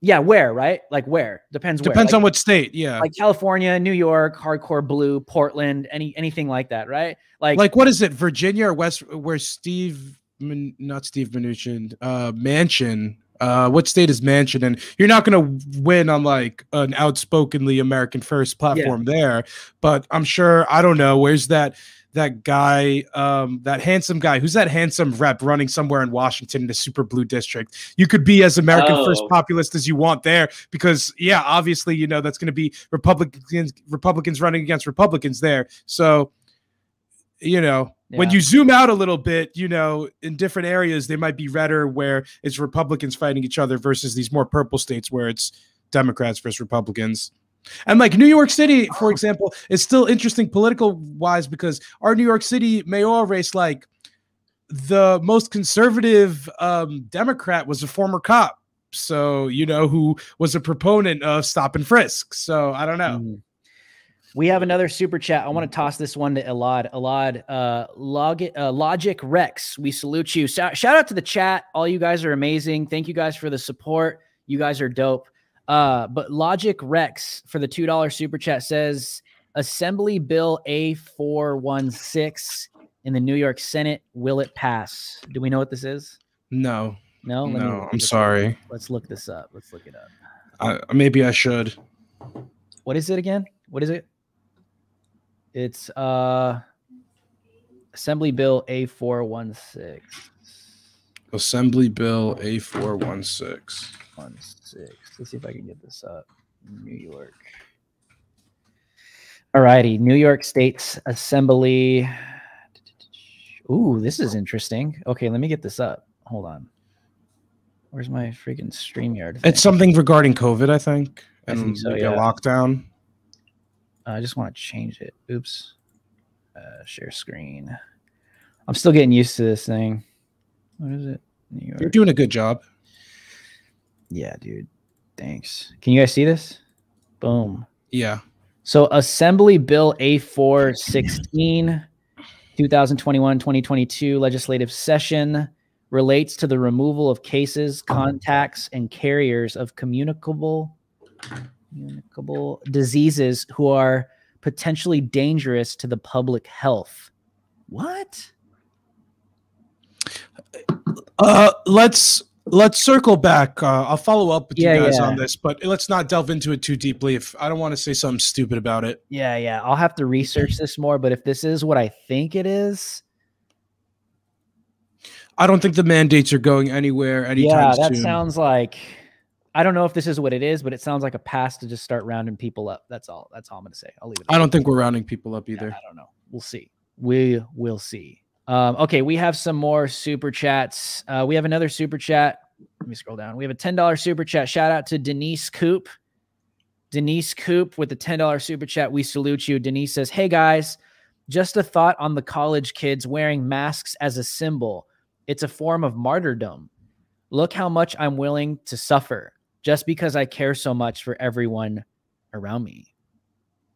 Yeah, where, right? Like where? Depends where. Depends like, on what state, yeah. Like California, New York, hardcore blue, Portland, anything like that, right? Like what is it? Virginia or West where not Steve Mnuchin, Manchin. What state is Manchin in? You're not going to win on like an outspokenly American First platform there, but I'm sure, I don't know, where's that guy, that handsome guy, who's that handsome rep running somewhere in Washington in the super blue district? You could be as American First populist as you want there, because obviously, you know, that's going to be Republicans running against Republicans there. So, you know, when you zoom out a little bit, you know, in different areas, they might be redder where it's Republicans fighting each other versus these more purple states where it's Democrats versus Republicans. And like New York City, for example, is still interesting political wise because our New York City mayoral race, like the most conservative Democrat was a former cop. So, you know, who was a proponent of stop and frisk. So I don't know. Mm-hmm. We have another super chat. I want to toss this one to Elad. Logic Rex, we salute you. Shout out to the chat. All you guys are amazing. Thank you guys for the support. You guys are dope. But Logic Rex for the $2 super chat says Assembly Bill A416 in the New York Senate. Will it pass? Do we know what this is? No. No, I'm sorry. Let's look this up. Let's look it up. Maybe I should. What is it again? What is it? It's Assembly Bill A416. Assembly Bill A416. 16. Let's see if I can get this up. New York. All righty. New York State's Assembly. Ooh, this is interesting. Okay, let me get this up. Hold on. Where's my freaking StreamYard thing? It's something regarding COVID, I think. And I think so, a lockdown. I just want to change it. Oops. Share screen. I'm still getting used to this thing. What is it? New York. You're doing a good job. Yeah, dude. Thanks. Can you guys see this? Boom. Yeah. So Assembly Bill A416, 2021-2022 legislative session relates to the removal of cases, contacts, and carriers of communicable diseases who are potentially dangerous to the public health. What? Let's circle back. I'll follow up with you guys on this, but let's not delve into it too deeply. If I don't want to say something stupid about it. Yeah. I'll have to research this more, but if this is what I think it is, I don't think the mandates are going anywhere anytime soon. That sounds like I don't know if this is what it is, but it sounds like a pass to just start rounding people up. That's all I'm going to say. I'll leave it. I don't think we're rounding people up either. Yeah, I don't know. We'll see. We will see. Okay, we have some more super chats. We have another super chat. Let me scroll down. We have a $10 super chat. Shout out to Denise Coop. Denise Coop with the $10 super chat. We salute you. Denise says, hey guys, just a thought on the college kids wearing masks as a symbol. It's a form of martyrdom. Look how much I'm willing to suffer just because I care so much for everyone around me.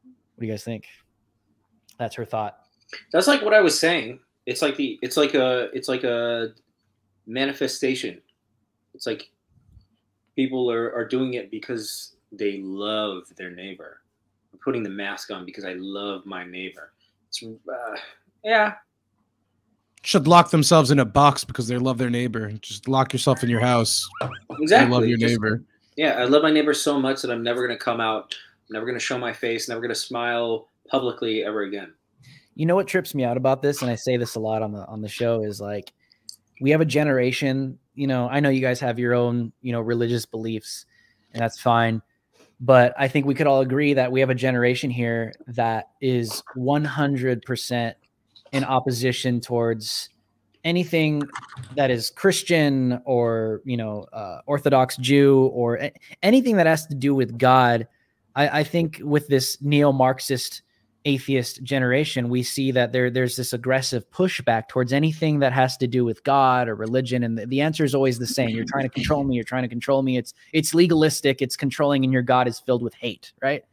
What do you guys think? That's her thought. That's like what I was saying. It's like a manifestation. It's like people are doing it because they love their neighbor. I'm putting the mask on because I love my neighbor. It's, yeah. Should lock themselves in a box because they love their neighbor. Just lock yourself in your house. Exactly. I love your neighbor. Yeah, I love my neighbor so much that I'm never going to come out. I'm never going to show my face. Never going to smile publicly ever again. You know what trips me out about this, and I say this a lot on the show, is like we have a generation. You know, I know you guys have your own, you know, religious beliefs, and that's fine. But I think we could all agree that we have a generation here that is 100% in opposition towards anything that is Christian or, you know, Orthodox Jew or anything that has to do with God. I think with this neo-Marxist atheist generation, we see that there's this aggressive pushback towards anything that has to do with God or religion. And the answer is always the same. You're trying to control me. You're trying to control me. It's legalistic. It's controlling, and your God is filled with hate. Right.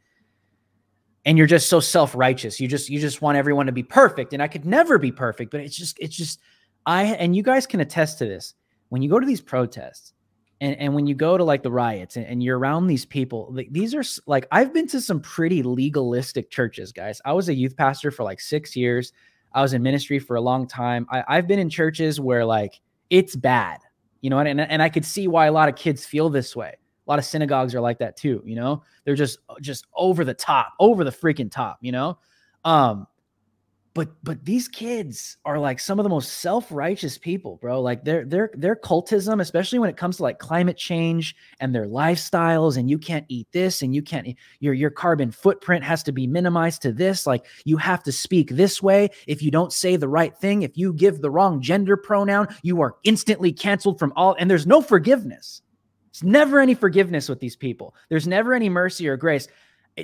And you're just so self-righteous. You just want everyone to be perfect. And I could never be perfect, but it's just, and you guys can attest to this. When you go to these protests and when you go to like the riots and you're around these people, like, these are like, I've been to some pretty legalistic churches, guys. I was a youth pastor for like 6 years. I was in ministry for a long time. I've been in churches where like, it's bad, you know, and I could see why a lot of kids feel this way. A lot of synagogues are like that too, you know, they're just over the top, over the freaking top, you know? But these kids are like some of the most self-righteous people, bro. Like their cultism, especially when it comes to like climate change and their lifestyles, and you can't eat this, and you can't, your carbon footprint has to be minimized to this. Like you have to speak this way. If you don't say the right thing, if you give the wrong gender pronoun, you are instantly canceled from all, and there's no forgiveness. It's never any forgiveness with these people. There's never any mercy or grace.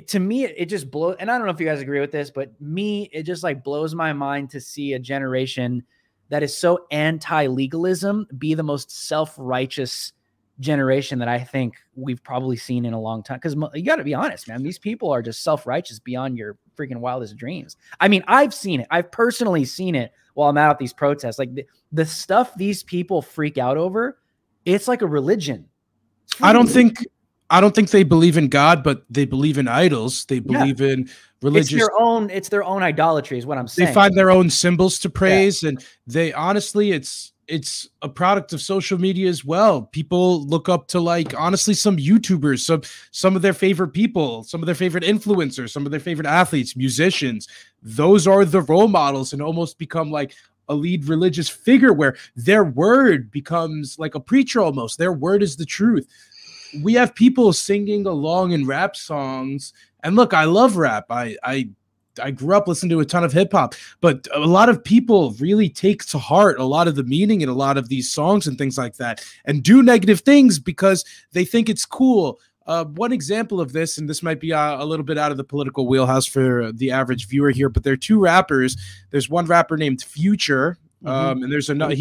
To me, it just blows. And I don't know if you guys agree with this, but me, it just like blows my mind to see a generation that is so anti-legalism be the most self-righteous generation that I think we've probably seen in a long time. Because you got to be honest, man, these people are just self-righteous beyond your freaking wildest dreams. I mean, I've seen it. I've personally seen it while I'm out at these protests. Like the stuff these people freak out over, it's like a religion. I don't think they believe in God, but they believe in idols. They believe in religious. It's their own idolatry is what I'm saying. They find their own symbols to praise. Yeah. And they honestly, it's a product of social media as well. People look up to, like, honestly, some YouTubers, some of their favorite people, some of their favorite influencers, some of their favorite athletes, musicians. Those are the role models, and almost become like a lead religious figure where their word becomes like a preacher almost. Their word is the truth. We have people singing along in rap songs. And look, I love rap. I grew up listening to a ton of hip hop, but a lot of people really take to heart a lot of the meaning in a lot of these songs and things like that, and do negative things because they think it's cool. One example of this, and this might be a little bit out of the political wheelhouse for the average viewer here, but there are two rappers. There's one rapper named Future, and there's another.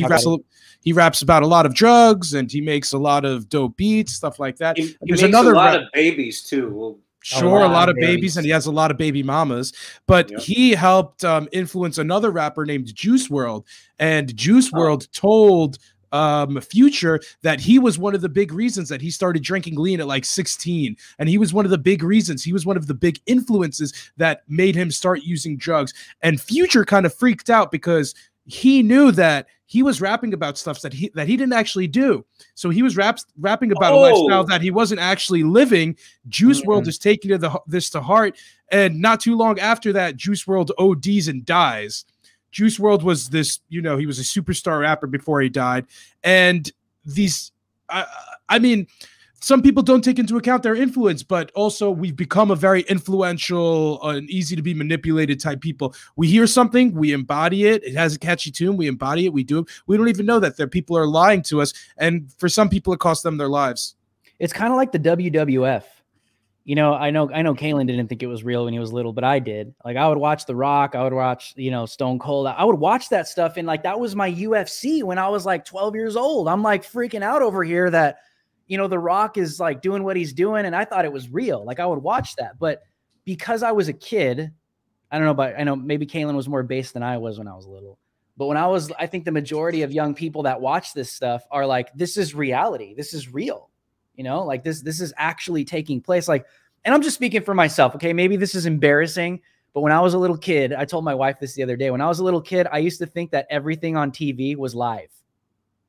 He raps about a lot of drugs, and he makes a lot of dope beats, stuff like that. He makes another a lot of babies too. Well, sure, a lot of babies, and he has a lot of baby mamas. But he helped influence another rapper named Juice WRLD, and Juice WRLD told Future that he was one of the big reasons that he started drinking lean at like 16, and he was one of the big reasons, he was one of the big influences that made him start using drugs. And Future kind of freaked out because he knew that he was rapping about stuff that he didn't actually do. So he was rapping about a lifestyle that he wasn't actually living. Juice WRLD is taking this to heart, and not too long after that, Juice WRLD ODs and dies. Juice WRLD was this, you know, he was a superstar rapper before he died. And these, I mean, some people don't take into account their influence, but also we've become a very influential and easy to be manipulated type people. We hear something, we embody it. It has a catchy tune. We embody it. We do it. We don't even know that there people are lying to us. And for some people, it costs them their lives. It's kind of like the WWF. You know, I know Kalen didn't think it was real when he was little, but I did. Like, I would watch The Rock. I would watch, you know, Stone Cold. I would watch that stuff. And like, that was my UFC when I was like 12 years old. I'm like freaking out over here that, you know, The Rock is like doing what he's doing. And I thought it was real. Like, I would watch that. But because I was a kid, I don't know, but I know maybe Kalen was more based than I was when I was little. But when I think the majority of young people that watch this stuff are like, this is reality. This is real. You know, like this is actually taking place. Like, and I'm just speaking for myself. Okay. Maybe this is embarrassing, but when I was a little kid, I told my wife this the other day. When I was a little kid, I used to think that everything on TV was live.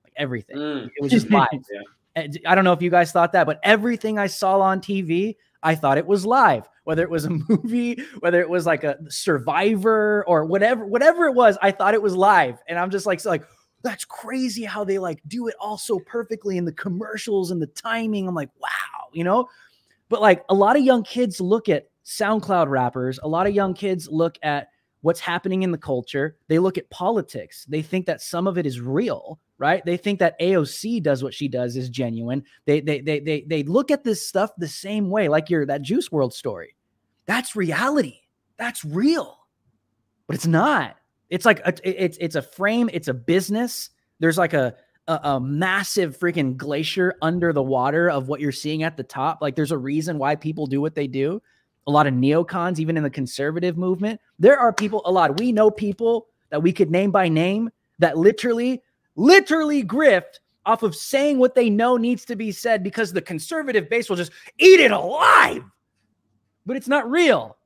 Like everything. It was just live. Yeah. I don't know if you guys thought that, but everything I saw on TV, I thought it was live, whether it was a movie, whether it was like a Survivor or whatever it was, I thought it was live. And I'm just like, that's crazy how they like do it all so perfectly in the commercials and the timing. I'm like, wow, you know, but like a lot of young kids look at SoundCloud rappers. A lot of young kids look at what's happening in the culture. They look at politics. They think that some of it is real, right? They think that AOC does what she does is genuine. They look at this stuff the same way, like that Juice WRLD story. That's reality. That's real, but it's not. It's like it's a frame. It's a business. There's like a massive freaking glacier under the water of what you're seeing at the top. Like there's a reason why people do what they do. A lot of neocons, even in the conservative movement, there are people, we know people that we could name by name that literally grift off of saying what they know needs to be said because the conservative base will just eat it alive. But it's not real.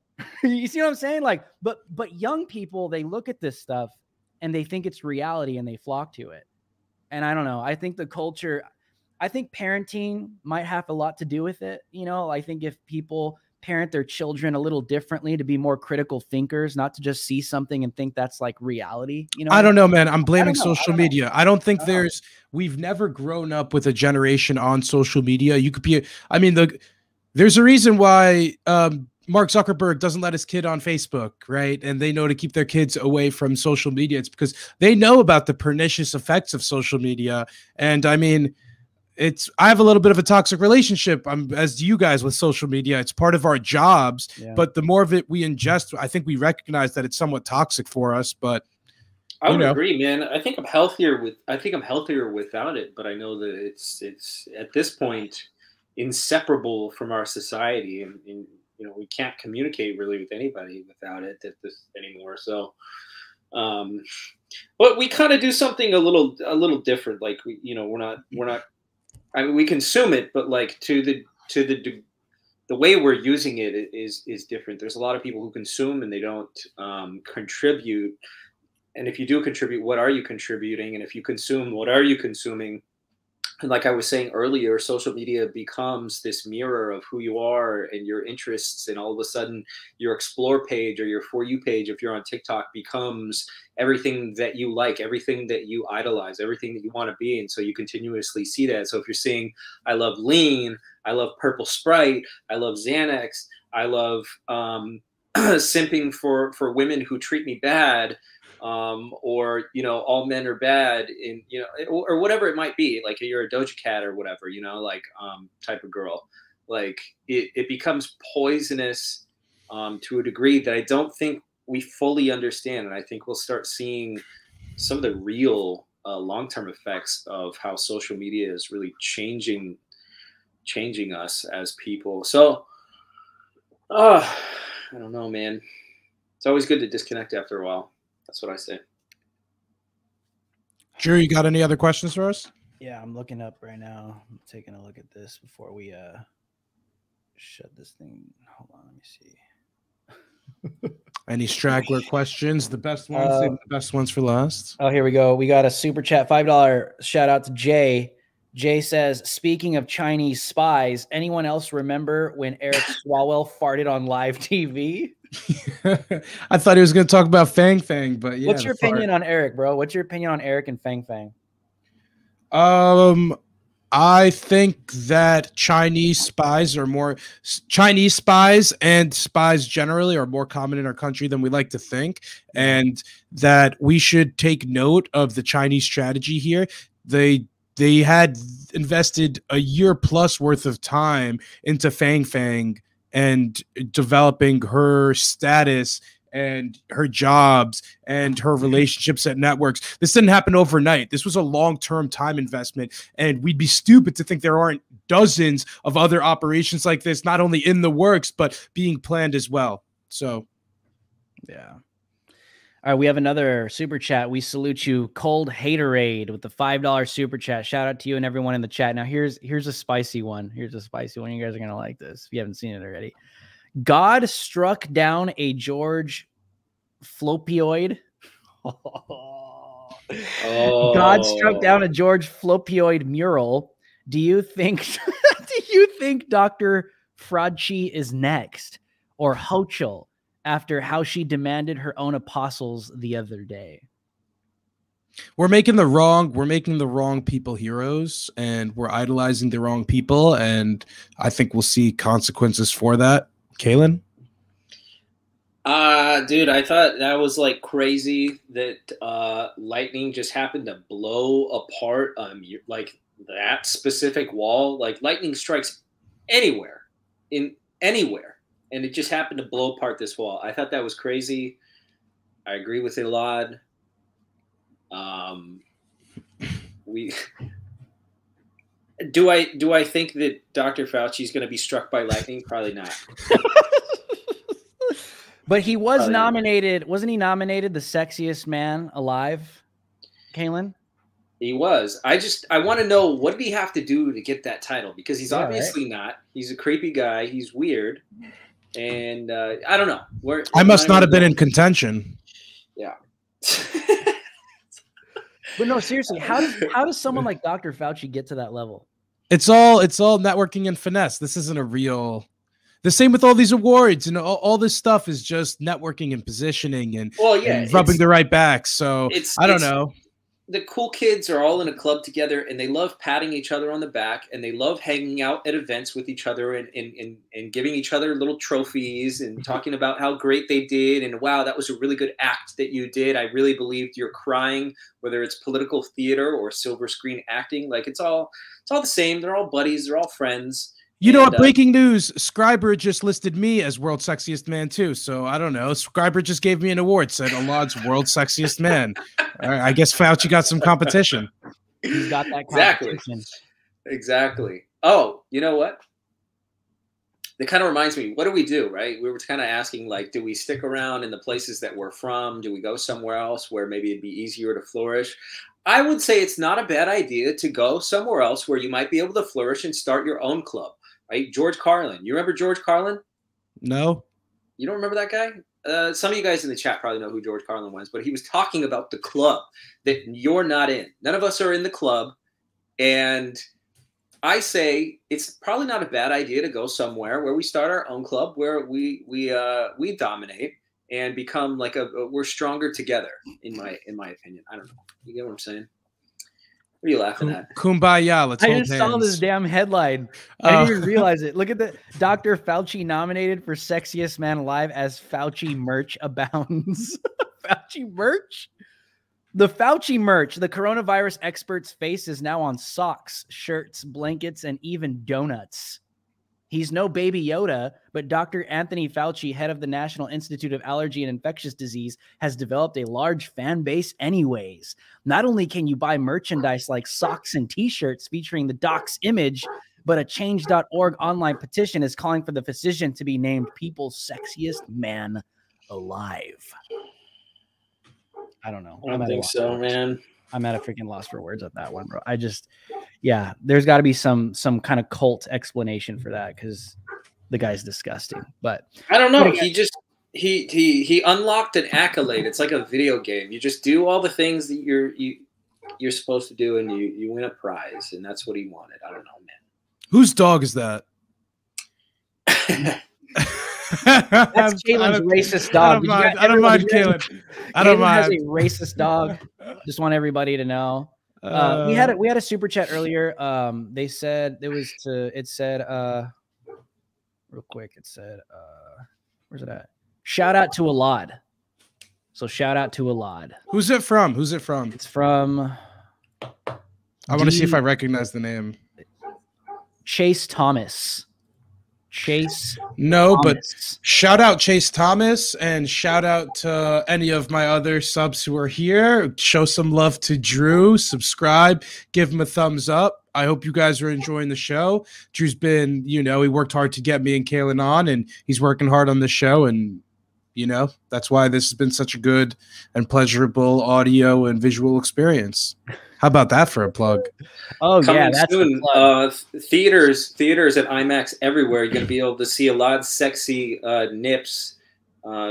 You see what I'm saying? Like, but young people, they look at this stuff and they think it's reality and they flock to it. And I don't know. I think the culture, I think parenting might have a lot to do with it. You know, I think if people parent their children a little differently to be more critical thinkers, not to just see something and think that's like reality. You know, I don't know, man. I'm blaming social media. I don't think we've never grown up with a generation on social media. You could be, there's a reason why, Mark Zuckerberg doesn't let his kid on Facebook, right? And they know to keep their kids away from social media. It's because they know about the pernicious effects of social media. And I mean, I have a little bit of a toxic relationship, as do you guys, with social media. It's part of our jobs, but the more of it we ingest, I think we recognize that it's somewhat toxic for us. But I would agree, man. I think I'm healthier without it. But I know that it's at this point inseparable from our society, and you know, we can't communicate really with anybody without it anymore. So, but we kind of do something a little different. Like we're not. I mean, we consume it, but like to the way we're using it is different. There's a lot of people who consume and they don't contribute. And if you do contribute, what are you contributing? And if you consume, what are you consuming? And like I was saying earlier, social media becomes this mirror of who you are and your interests. And all of a sudden your explore page or your For You page, if you're on TikTok, becomes everything that you like, everything that you idolize, everything that you want to be. And so you continuously see that. So if you're saying, I love lean, I love purple Sprite, I love Xanax, I love simping for women who treat me bad, or all men are bad, in or whatever it might be, like you're a Doja Cat or whatever, type of girl, like it becomes poisonous to a degree that I don't think we fully understand. And I think we'll start seeing some of the real long-term effects of how social media is really changing us as people. So I don't know, man. It's always good to disconnect after a while. That's what I say. Drew, you got any other questions for us? Yeah, I'm looking up right now. I'm taking a look at this before we shut this thing. Hold on, let me see. Any straggler questions? The best ones, save the best ones for last. Oh, here we go. We got a super chat, $5 shout out to Jay. Jay says, speaking of Chinese spies, anyone else remember when Eric Swalwell farted on live TV? I thought he was going to talk about Fang Fang, but yeah. What's your opinion on Eric, bro? What's your opinion on Eric and Fang Fang? I think that Chinese spies and spies generally are more common in our country than we like to think, and that we should take note of the Chinese strategy here. They had invested a year plus worth of time into Fang Fang and developing her status and her jobs and her relationships at networks. This didn't happen overnight. This was a long-term time investment, and we'd be stupid to think there aren't dozens of other operations like this, not only in the works, but being planned as well. So, yeah. All right, we have another super chat. We salute you, Cold Haterade, with the $5 super chat. Shout out to you and everyone in the chat. Now, here's a spicy one. Here's a spicy one. You guys are going to like this if you haven't seen it already. God struck down a George Flopioid. God struck down a George Flopioid mural. Do you think Dr. Fauci is next, or Hochul, after how she demanded her own apostles the other day? We're making the wrong people heroes, and we're idolizing the wrong people, and I think we'll see consequences for that. Kalen? Dude, I thought that was like crazy that lightning just happened to blow apart like that specific wall. Like lightning strikes anywhere, and it just happened to blow apart this wall. I thought that was crazy. I agree with it a lot. Do I think that Dr. Fauci is going to be struck by lightning? Probably not. But he was nominated. Wasn't he nominated the sexiest man alive, Kalen? He was. I want to know, what did he have to do to get that title? Because he's obviously not. He's a creepy guy. He's weird. And I don't know. I must not have been in contention. Yeah. But no, seriously, how does someone like Dr. Fauci get to that level? It's all networking and finesse. This isn't a real. The same with all these awards and all this stuff is just networking and positioning and, and rubbing the right back. So I don't know. The cool kids are all in a club together, and they love patting each other on the back, and they love hanging out at events with each other and giving each other little trophies and talking about how great they did. And wow, that was a really good act that you did. I really believed you're crying, whether it's political theater or silver screen acting. Like it's all the same. They're all buddies. They're all friends. You know what? Breaking news. Scriber just listed me as world's sexiest man too. So I don't know. Scriber just gave me an award. Said Alad's world's sexiest man. I guess Fauci got some competition. He's got that competition. Exactly. Oh, you know what? It kind of reminds me, what do we do, right? We were kind of asking, like, do we stick around in the places that we're from? Do we go somewhere else where maybe it'd be easier to flourish? I would say it's not a bad idea to go somewhere else where you might be able to flourish and start your own club. Right, George Carlin. You remember George Carlin? No. You don't remember that guy? Some of you guys in the chat probably know who George Carlin was, but he was talking about the club that you're not in. None of us are in the club, and I say it's probably not a bad idea to go somewhere where we start our own club, where we dominate and become like we're stronger together. In my opinion, I don't know. You get what I'm saying? What are you laughing at? Kumbaya. Let's hold hands. I just saw this damn headline. I didn't even realize it. Look at the Dr. Fauci nominated for sexiest man alive as Fauci merch abounds. Fauci merch? The Fauci merch. The coronavirus expert's face is now on socks, shirts, blankets, and even donuts. He's no baby Yoda, but Dr. Anthony Fauci, head of the National Institute of Allergy and Infectious Disease, has developed a large fan base anyways. Not only can you buy merchandise like socks and t-shirts featuring the doc's image, but a Change.org online petition is calling for the physician to be named people's sexiest man alive. I don't know. I don't think so, man. I'm at a freaking loss for words at that one, bro. Yeah, there's got to be some kind of cult explanation for that because the guy's disgusting. But I don't know. He unlocked an accolade. It's like a video game. You just do all the things that you're supposed to do, and you win a prize, and that's what he wanted. I don't know, man. Whose dog is that? That's Kalen's racist dog. I don't mind Kalen. I don't mind. Has a racist dog. Just want everybody to know. We had a super chat earlier. They said real quick. It said, where's it at? Shout out to Alad. So shout out to Alad. Who's it from? Who's it from? It's from. I want to see if I recognize the name. Chase Thomas. No, Thomas. but shout out Chase Thomas and shout out to any of my other subs who are here. Show some love to Drew. Subscribe. Give him a thumbs up. I hope you guys are enjoying the show. Drew's been, he worked hard to get me and Kaylin on, and he's working hard on the show. And, that's why this has been such a good and pleasurable audio and visual experience. How about that for a plug? Oh, Coming soon. Theaters at IMAX everywhere. You're going to be able to see a lot of sexy nips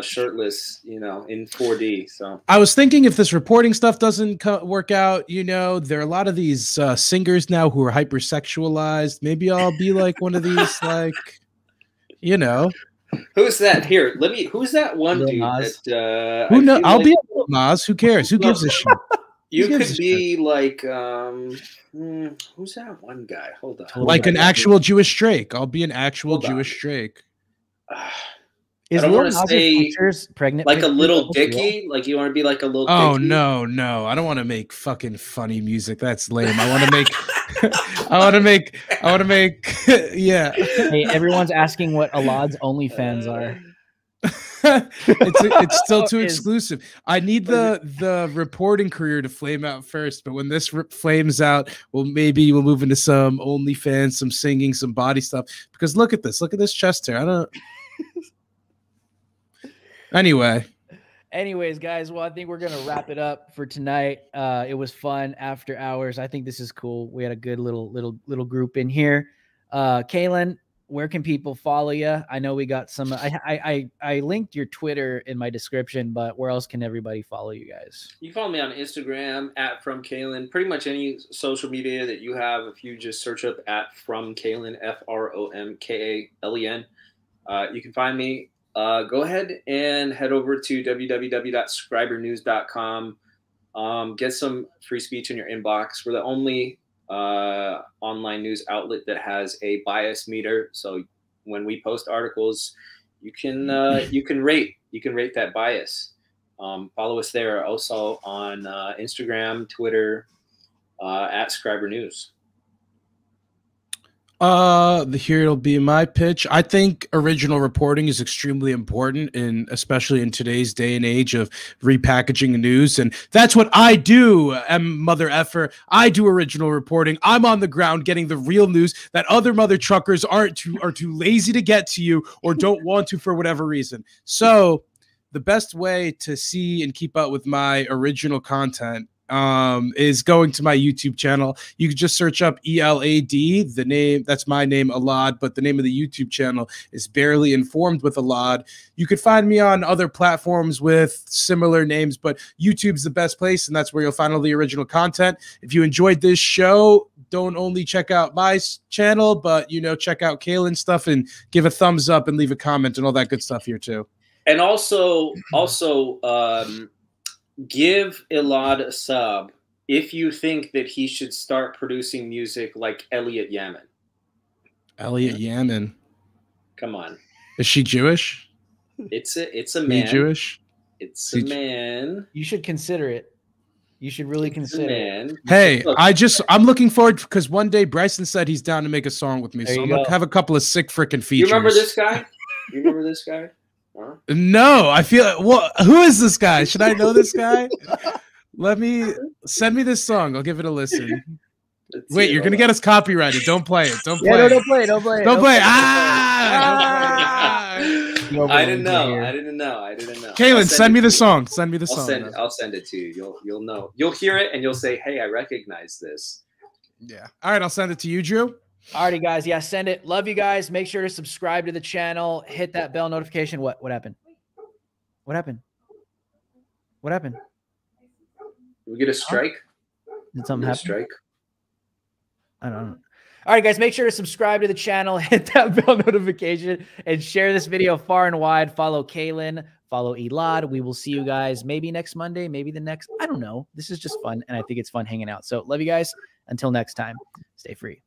shirtless, in 4D. So I was thinking if this reporting stuff doesn't work out, there are a lot of these singers now who are hypersexualized. Maybe I'll be like one of these, Who's that? Here, who's that one dude Nas. that Who know? I'll be a Nas. Who cares? Who gives a shit? You could be like who's that one guy? Hold on. Like an actual Jewish Drake. I'll be an actual Jewish Drake. Is I don't Lil want to Nas' say features pregnant? like a pictures little also Dicky. Like you want to be like a little. Oh Dicky? no. I don't want to make fucking funny music. That's lame. I want to make I want to make yeah. Hey, everyone's asking what Alad's OnlyFans are. It's still too exclusive. I need the reporting career to flame out first, but when this flames out, maybe we'll move into some OnlyFans, some singing, some body stuff. Because look at this chest hair. I don't. Anyways, guys, well, I think we're gonna wrap it up for tonight. It was fun after hours. I think this is cool. We had a good little group in here. Kaylin, where can people follow you? I know we got some. I linked your Twitter in my description, but where else can everybody follow you guys? You can follow me on Instagram @FromKalen. Pretty much any social media that you have. If you just search up @FromKalen, FROMKALEN, you can find me. Go ahead and head over to www.scribernews.com. Get some free speech in your inbox. We're the only online news outlet that has a bias meter. So when we post articles, you can rate that bias. Follow us there. Also on Instagram, Twitter, @ScriberNews. Here it'll be my pitch. I think original reporting is extremely important, especially in today's day and age of repackaging news. And that's what I do, mother effer. I do original reporting. I'm on the ground getting the real news that other mother truckers are too lazy to get to you or don't want to for whatever reason. So the best way to see and keep up with my original content is going to my YouTube channel. You can just search up ELAD, the name, that's my name, Alad, but the name of the YouTube channel is Barely Informed with Alad. You could find me on other platforms with similar names, but YouTube's the best place, and that's where you'll find all the original content. If you enjoyed this show, don't only check out my channel, but, check out Kaylin's stuff and give a thumbs up and leave a comment and all that good stuff here too. And also, give Elad a sub if you think that he should start producing music like Elliot Yamin. Elliot Yamin. Come on. Is she Jewish? It's a man. Jewish? It's a man. You should consider it. You should really consider it. Hey, I'm looking forward because one day Bryson said he's down to make a song with me. So I'm going to have a couple of sick freaking features. You remember this guy? Huh? No, I feel who is this guy? Should I know this guy? Send me this song. I'll give it a listen. Wait, you're gonna get us copyrighted. Don't play it. Don't play it. Don't play it. Don't play it. Don't play it. I didn't know. Kaylin, send me the song. Send me the song. I'll send it to you. You'll know. You'll hear it and you'll say, "Hey, I recognize this." Yeah. All right, I'll send it to you, Drew. Alrighty, guys. Yeah, send it. Love you guys. Make sure to subscribe to the channel. Hit that bell notification. What happened? What happened? What happened? Did we get a strike? Did something happen? Strike? I don't know. All right, guys. Make sure to subscribe to the channel. Hit that bell notification and share this video far and wide. Follow Kaylin. Follow Elad. We will see you guys maybe next Monday, maybe the next. I don't know. This is just fun, and I think it's fun hanging out. So love you guys. Until next time, stay free.